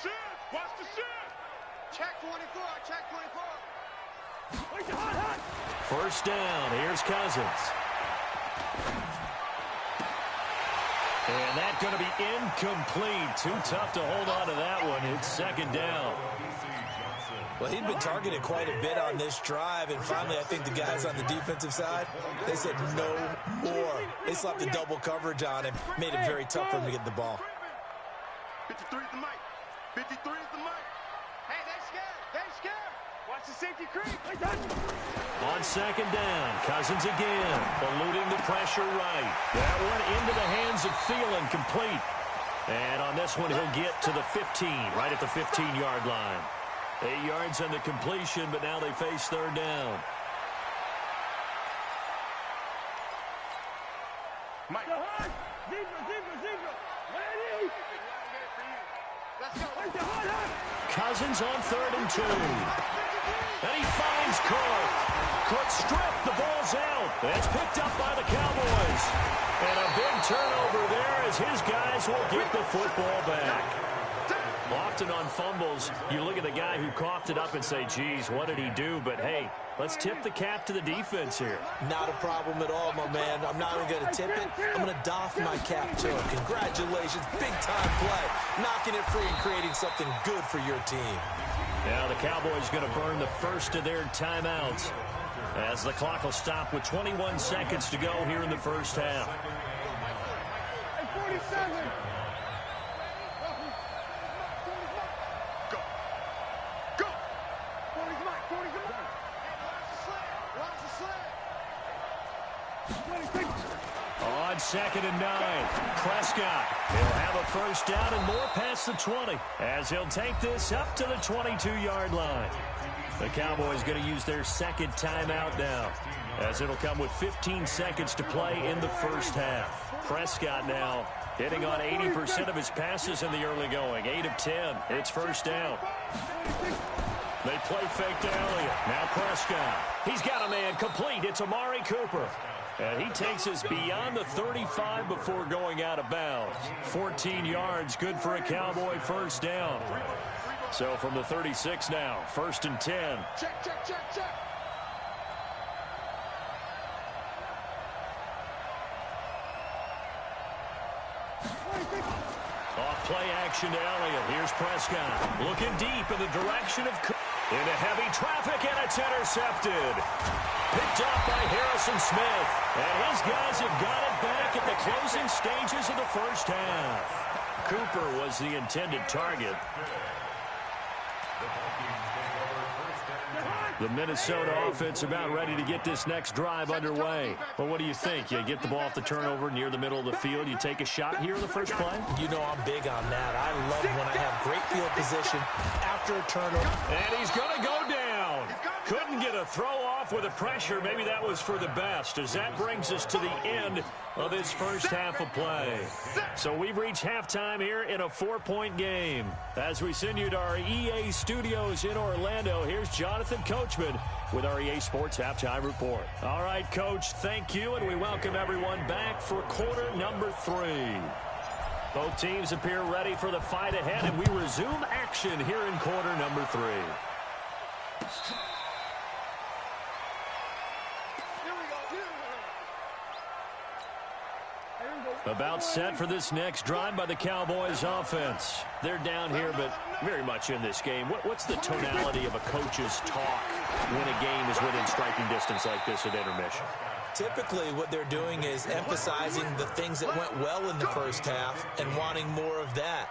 S2: Shit, watch the shit. Check 24, check 24. Wait, the hot.
S1: First down, here's Cousins. And that's going to be incomplete. Too tough to hold on to that one. It's second down.
S3: Well, he'd been targeted quite a bit on this drive, and finally I think the guys on the defensive side, they said no more. They slapped the double coverage on him, made it very tough for him to get the ball.
S2: 53 is the mic. 53 is the mic. Hey, they scared. Watch the safety creep.
S1: On second down, Cousins again, eluding the pressure right. That one into the hands of Thielen, complete. And on this one, he'll get to the 15, right at the 15-yard line. 8 yards on the completion, but now they face third down.
S2: Mike. Zebra. Ready? Let's go.
S1: Cousins on 3rd and 2. And he finds Cook. Cook stripped. The ball's out. That's picked up by the Cowboys. And a big turnover there as his guys will get the football back. Often on fumbles, you look at the guy who coughed it up and say, geez, what did he do? But, hey, let's tip the cap to the defense here.
S3: Not a problem at all, my man. I'm not even going to tip it. I'm going to doff my cap to him. Congratulations. Big-time play. Knocking it free and creating something good for your team.
S1: Now the Cowboys going to burn the first of their timeouts as the clock will stop with 21 seconds to go here in the first half.
S2: Hey, 47.
S1: On second and 9, Prescott. He'll have a first down and more past the 20 as he'll take this up to the 22-yard line. The Cowboys going to use their second timeout now as it'll come with 15 seconds to play in the first half. Prescott now hitting on 80% of his passes in the early going. 8 of 10. It's first down. They play fake to Elliott. Now Prescott. He's got a man complete. It's Amari Cooper. And he takes us beyond the 35 before going out of bounds. 14 yards, good for a Cowboy first down. So from the 36 now, 1st and 10.
S2: Check.
S1: Off play action to Elliott. Here's Prescott. Looking deep in the direction of Cooper. Into heavy traffic, and it's intercepted. Picked off by Harrison Smith. And his guys have got it back at the closing stages of the first half. Cooper was the intended target. The Minnesota offense about ready to get this next drive underway. Well, what do you think? You get the ball off the turnover near the middle of the field. You take a shot here in the first play?
S3: You know I'm big on that. I love when I have great field position after a turnover.
S1: And he's going to go down. Couldn't get a throw off with the pressure. Maybe that was for the best, as that brings us to the end of this first half of play. So we've reached halftime here in a 4-point game. As we send you to our EA studios in Orlando, here's Jonathan Coachman with our EA Sports Halftime Report. All right, Coach, thank you, and we welcome everyone back for quarter number 3. Both teams appear ready for the fight ahead, and we resume action here in quarter number 3. About set for this next drive by the Cowboys offense. They're down here, but very much in this game. What's the tonality of a coach's talk when a game is within striking distance like this at intermission?
S3: Typically, what they're doing is emphasizing the things that went well in the first half and wanting more of that.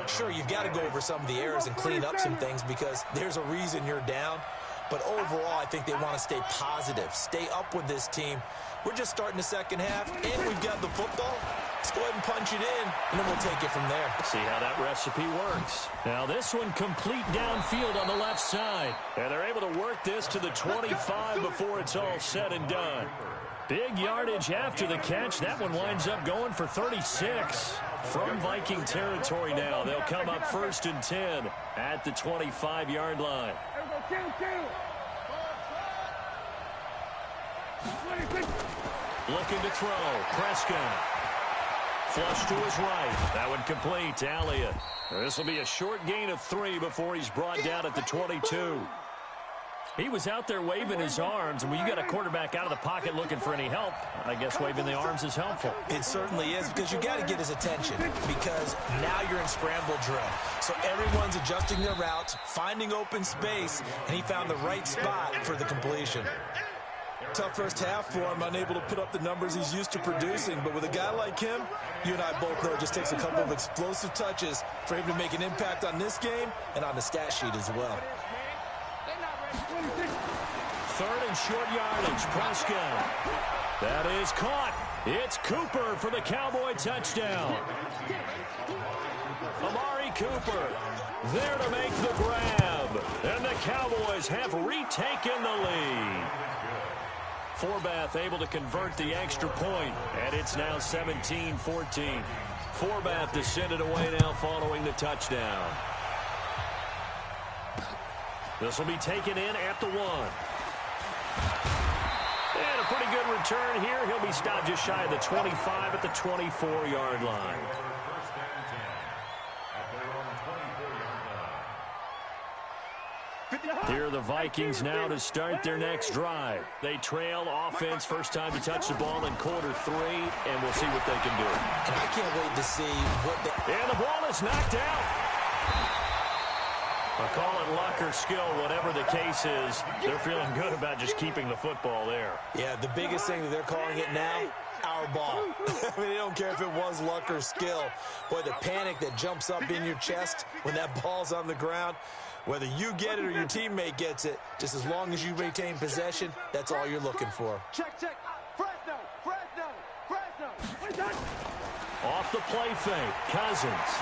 S3: Sure, you've got to go over some of the errors and clean up some things because there's a reason you're down. But overall, I think they want to stay positive, stay up with this team. We're just starting the second half, and we've got the football. Let's go ahead and punch it in, and then we'll take it from there.
S1: See how that recipe works. Now this one complete downfield on the left side. And they're able to work this to the 25 before it's all said and done. Big yardage after the catch. That one winds up going for 36. From Viking territory now, they'll come up 1st and 10 at the 25-yard line. Looking to throw. Prescott. Flush to his right. That one complete to Elliott. This will be a short gain of 3 before he's brought down at the 22. He was out there waving his arms, and when you got a quarterback out of the pocket looking for any help, I guess waving the arms is helpful.
S3: It certainly is, because you got to get his attention, because now you're in scramble drill. So everyone's adjusting their routes, finding open space, and he found the right spot for the completion. Tough first half for him, unable to put up the numbers he's used to producing. But with a guy like him, you and I both know it just takes a couple of explosive touches for him to make an impact on this game and on the stat sheet as well.
S1: 3rd and short yardage. Prescott. That is caught. It's Cooper for the Cowboy touchdown. Amari Cooper there to make the grab. And the Cowboys have retaken the lead. Forbath able to convert the extra point, and it's now 17-14. Forbath descended away now following the touchdown. This will be taken in at the 1. And a pretty good return here. He'll be stopped just shy of the 25 at the 24-yard line. Here are the Vikings now to start their next drive. They trail offense, first time to touch the ball in quarter 3, and we'll see what they can do.
S3: And I can't wait to see what they...
S1: And the ball is knocked out. I'll call it luck or skill, whatever the case is. They're feeling good about just keeping the football there.
S3: Yeah, the biggest thing that they're calling it now, our ball. I mean, they don't care if it was luck or skill. Boy, the panic that jumps up in your chest when that ball's on the ground, whether you get it or your teammate gets it, just as long as you retain possession, that's all you're looking for.
S2: Check. Fresno. What is that?
S1: Off the play fake, Cousins.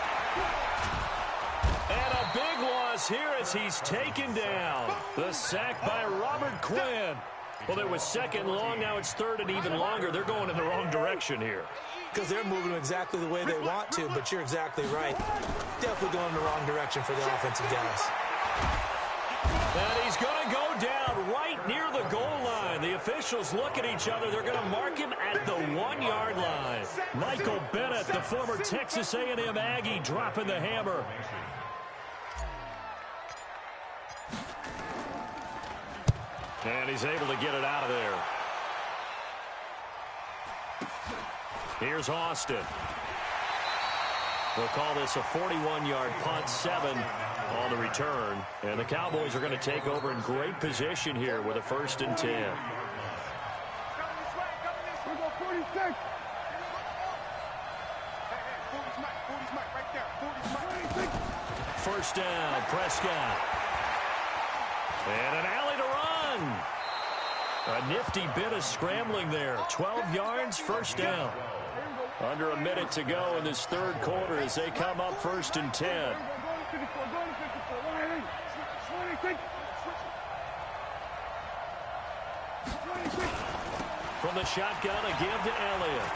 S1: And a big loss here as he's taken down. The sack by Robert Quinn. Well, there was 2nd and long. Now it's 3rd and even longer. They're going in the wrong direction here.
S3: Because they're moving exactly the way they want to, but you're exactly right. Definitely going in the wrong direction for the offensive guys.
S1: And he's going to go down right near the goal line. The officials look at each other. They're going to mark him at the 1-yard line. Michael Bennett, the former Texas A&M Aggie, dropping the hammer. And he's able to get it out of there. Here's Austin. They'll call this a 41-yard punt, 7 on the return. And the Cowboys are going to take over in great position here with a 1st and 10. First down, Prescott. And an alley to run. A nifty bit of scrambling there. 12 yards, 1st down. Under a minute to go in this 3rd quarter as they come up 1st and 10. From the shotgun, a give to Elliott.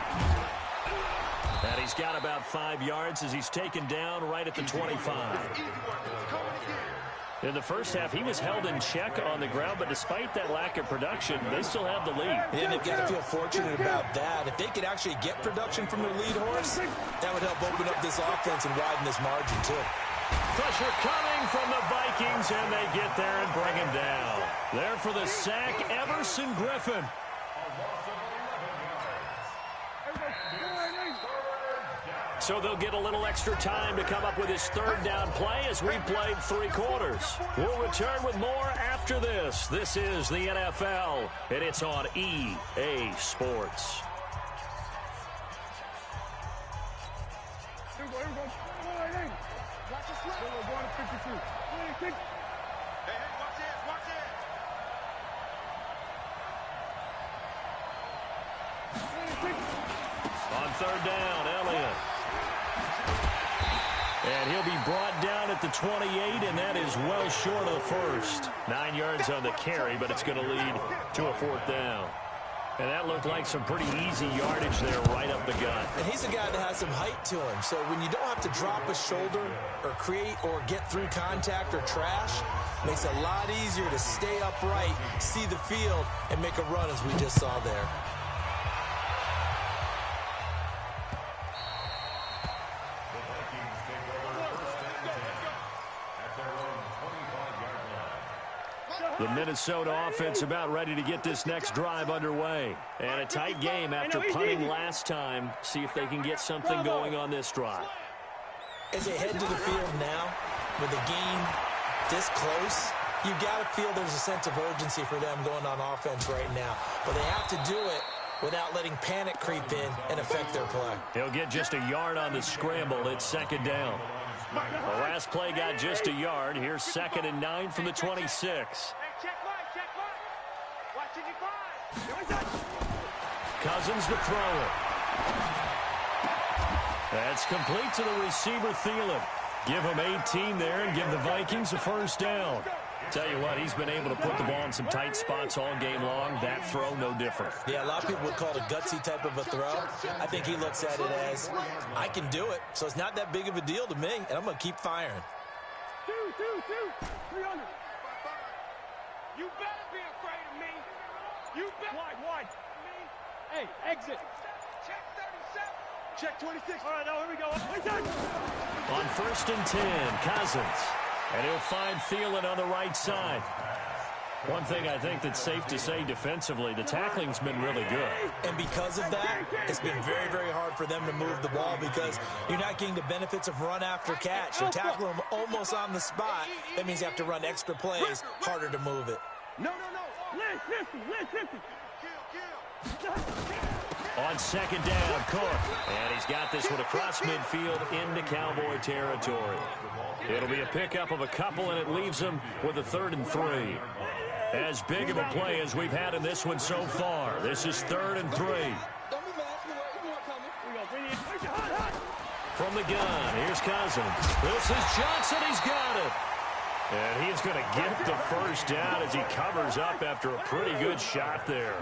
S1: And he's got about 5 yards as he's taken down right at the 25. In the first half, he was held in check on the ground, but despite that lack of production, they still have the lead.
S3: And they've got to feel fortunate about that. If they could actually get production from their lead horse, that would help open up this offense and widen this margin, too.
S1: Pressure coming from the Vikings, and they get there and bring him down. There for the sack, Everson Griffin. So they'll get a little extra time to come up with his 3rd down play as we played 3 quarters. We'll return with more after this. This is the NFL, and it's on EA Sports. third down. Elliott. And he'll be brought down at the 28, and that is well short of the first. 9 yards on the carry, but it's going to lead to a fourth down. And that looked like some pretty easy yardage there right up the gut.
S3: And he's a guy that has some height to him. So when you don't have to drop a shoulder or create or get through contact or trash, it makes it a lot easier to stay upright, see the field, and make a run as we just saw there.
S1: The Minnesota offense about ready to get this next drive underway. And a tight game after punting last time. See if they can get something going on this drive.
S3: As they head to the field now, with the game this close, you've got to feel there's a sense of urgency for them going on offense right now. But they have to do it without letting panic creep in and affect their play.
S1: He'll get just a yard on the scramble. It's second down. The last play got just a yard. Here's 2nd and 9 from the 26. Cousins to throw it. That's complete to the receiver, Thielen. Give him 18 there and give the Vikings a first down. Tell you what, he's been able to put the ball in some tight spots all game long. That throw, no different.
S3: Yeah, a lot of people would call it a gutsy type of a throw. I think he looks at it as, I can do it, so it's not that big of a deal to me, and I'm going to keep firing.
S2: 300. You better be afraid of me. You better. Wide. Hey, exit. Check 37. Check 26. All right, now here we go.
S1: On 1st and 10, Cousins. And he'll find Thielen on the right side. One thing I think that's safe to say defensively, the tackling's been really good.
S3: And because of that, it's been very, very hard for them to move the ball because you're not getting the benefits of run after catch. You tackle them almost on the spot. That means you have to run extra plays, harder to move it.
S2: No. Listen.
S1: On 2nd down, Cook. And he's got this one across midfield into Cowboy territory. It'll be a pickup of a couple, and it leaves him with a 3rd and 3. As big of a play as we've had in this one so far. This is 3rd and 3. From the gun, here's Cousins. This is Johnson. He's got it. And he's going to get the first down as he covers up after a pretty good shot there.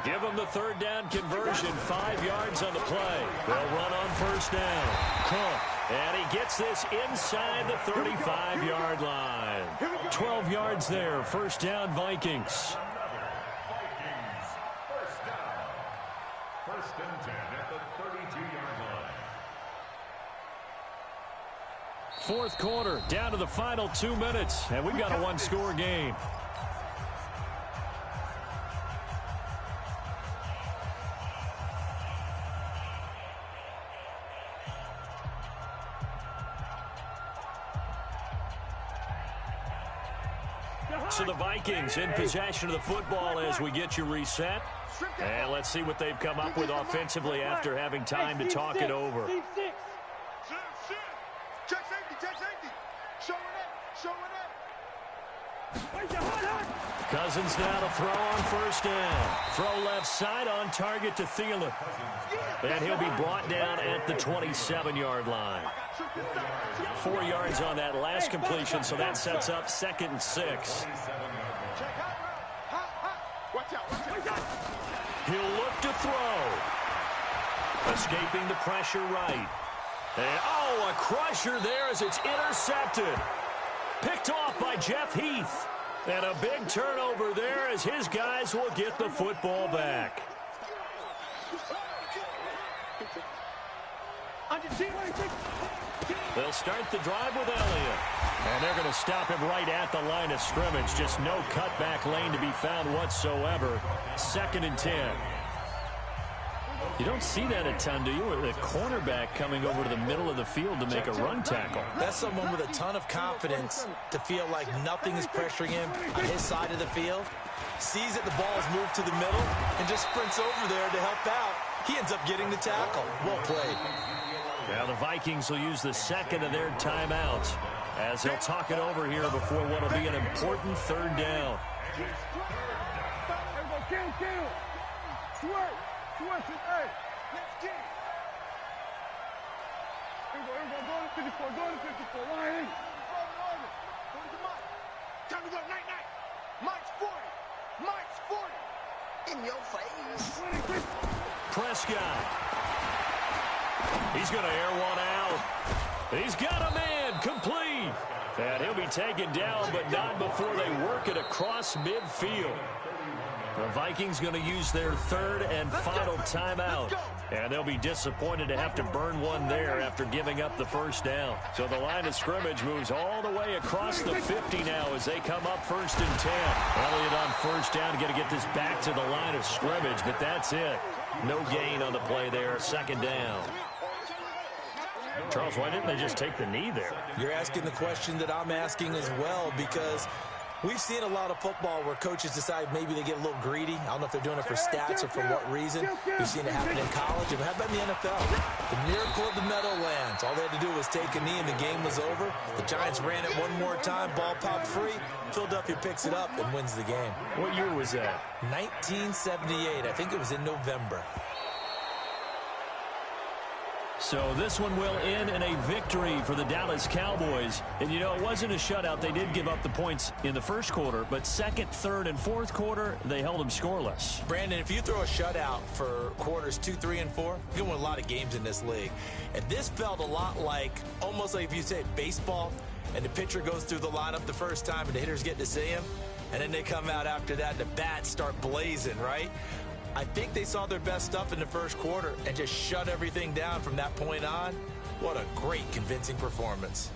S1: Give him the 3rd down conversion, 5 yards on the play. They'll run on 1st down. Cook, and he gets this inside the 35-yard line. 12 yards there, 1st down Vikings.
S4: First and 10 at the 32-yard line.
S1: 4th quarter, down to the final 2 minutes, and we've got a one-score game. So the Vikings in possession of the football as we get you reset. And let's see what they've come up with offensively after having time to talk it over.
S2: Check safety. Show it.
S1: Cousins now to throw on 1st down. Throw left side on target to Thielen. And he'll be brought down at the 27-yard line. 4 yards on that last completion, so that sets up 2nd and 6. He'll look to throw. Escaping the pressure right. And, a crusher there as it's intercepted. Picked off by Jeff Heath. And a big turnover there as his guys will get the football back. They'll start the drive with Elliott. And they're going to stop him right at the line of scrimmage. Just no cutback lane to be found whatsoever. 2nd and 10. You don't see that a ton, do you? The cornerback coming over to the middle of the field to make a run tackle.
S3: That's someone with a ton of confidence to feel like nothing is pressuring him on his side of the field. Sees that the ball is moved to the middle and just sprints over there to help out. He ends up getting the tackle. Well played.
S1: Now the Vikings will use the 2nd of their timeouts as they'll talk it over here before what will be an important 3rd down.
S2: Let's get it. Here we go. Go to 54. Go to 54. Line. Go to Mike. Time to go. Night. Mike's 40. Mike's 40. In your face.
S1: Prescott. He's going to air one out. He's got a man complete. And he'll be taken down, but not before they work it across midfield. The Vikings going to use their third and final timeout. And they'll be disappointed to have to burn one there after giving up the first down. So the line of scrimmage moves all the way across the 50 now as they come up 1st and 10. Elliott on first down, got to get this back to the line of scrimmage, but that's it. No gain on the play there, 2nd down. Charles, why didn't they just take the knee there?
S3: You're asking the question that I'm asking as well, because we've seen a lot of football where coaches decide maybe they get a little greedy. I don't know if they're doing it for stats or for what reason. We've seen it happen in college. And how about in the NFL? The miracle of the Meadowlands. All they had to do was take a knee and the game was over. The Giants ran it one more time. Ball popped free. Philadelphia picks it up and wins the game.
S1: What year was that?
S3: 1978. I think it was in November.
S1: So this one will end in a victory for the Dallas Cowboys. And, you know, it wasn't a shutout. They did give up the points in the first quarter, but 2nd, 3rd, and 4th quarter, they held them scoreless.
S3: Brandon, if you throw a shutout for quarters 2, 3, and 4, you can win a lot of games in this league. And this felt a lot like, almost like if you say baseball, and the pitcher goes through the lineup the first time and the hitters get to see him, and then they come out after that and the bats start blazing, right? I think they saw their best stuff in the first quarter and just shut everything down from that point on. What a great, convincing performance.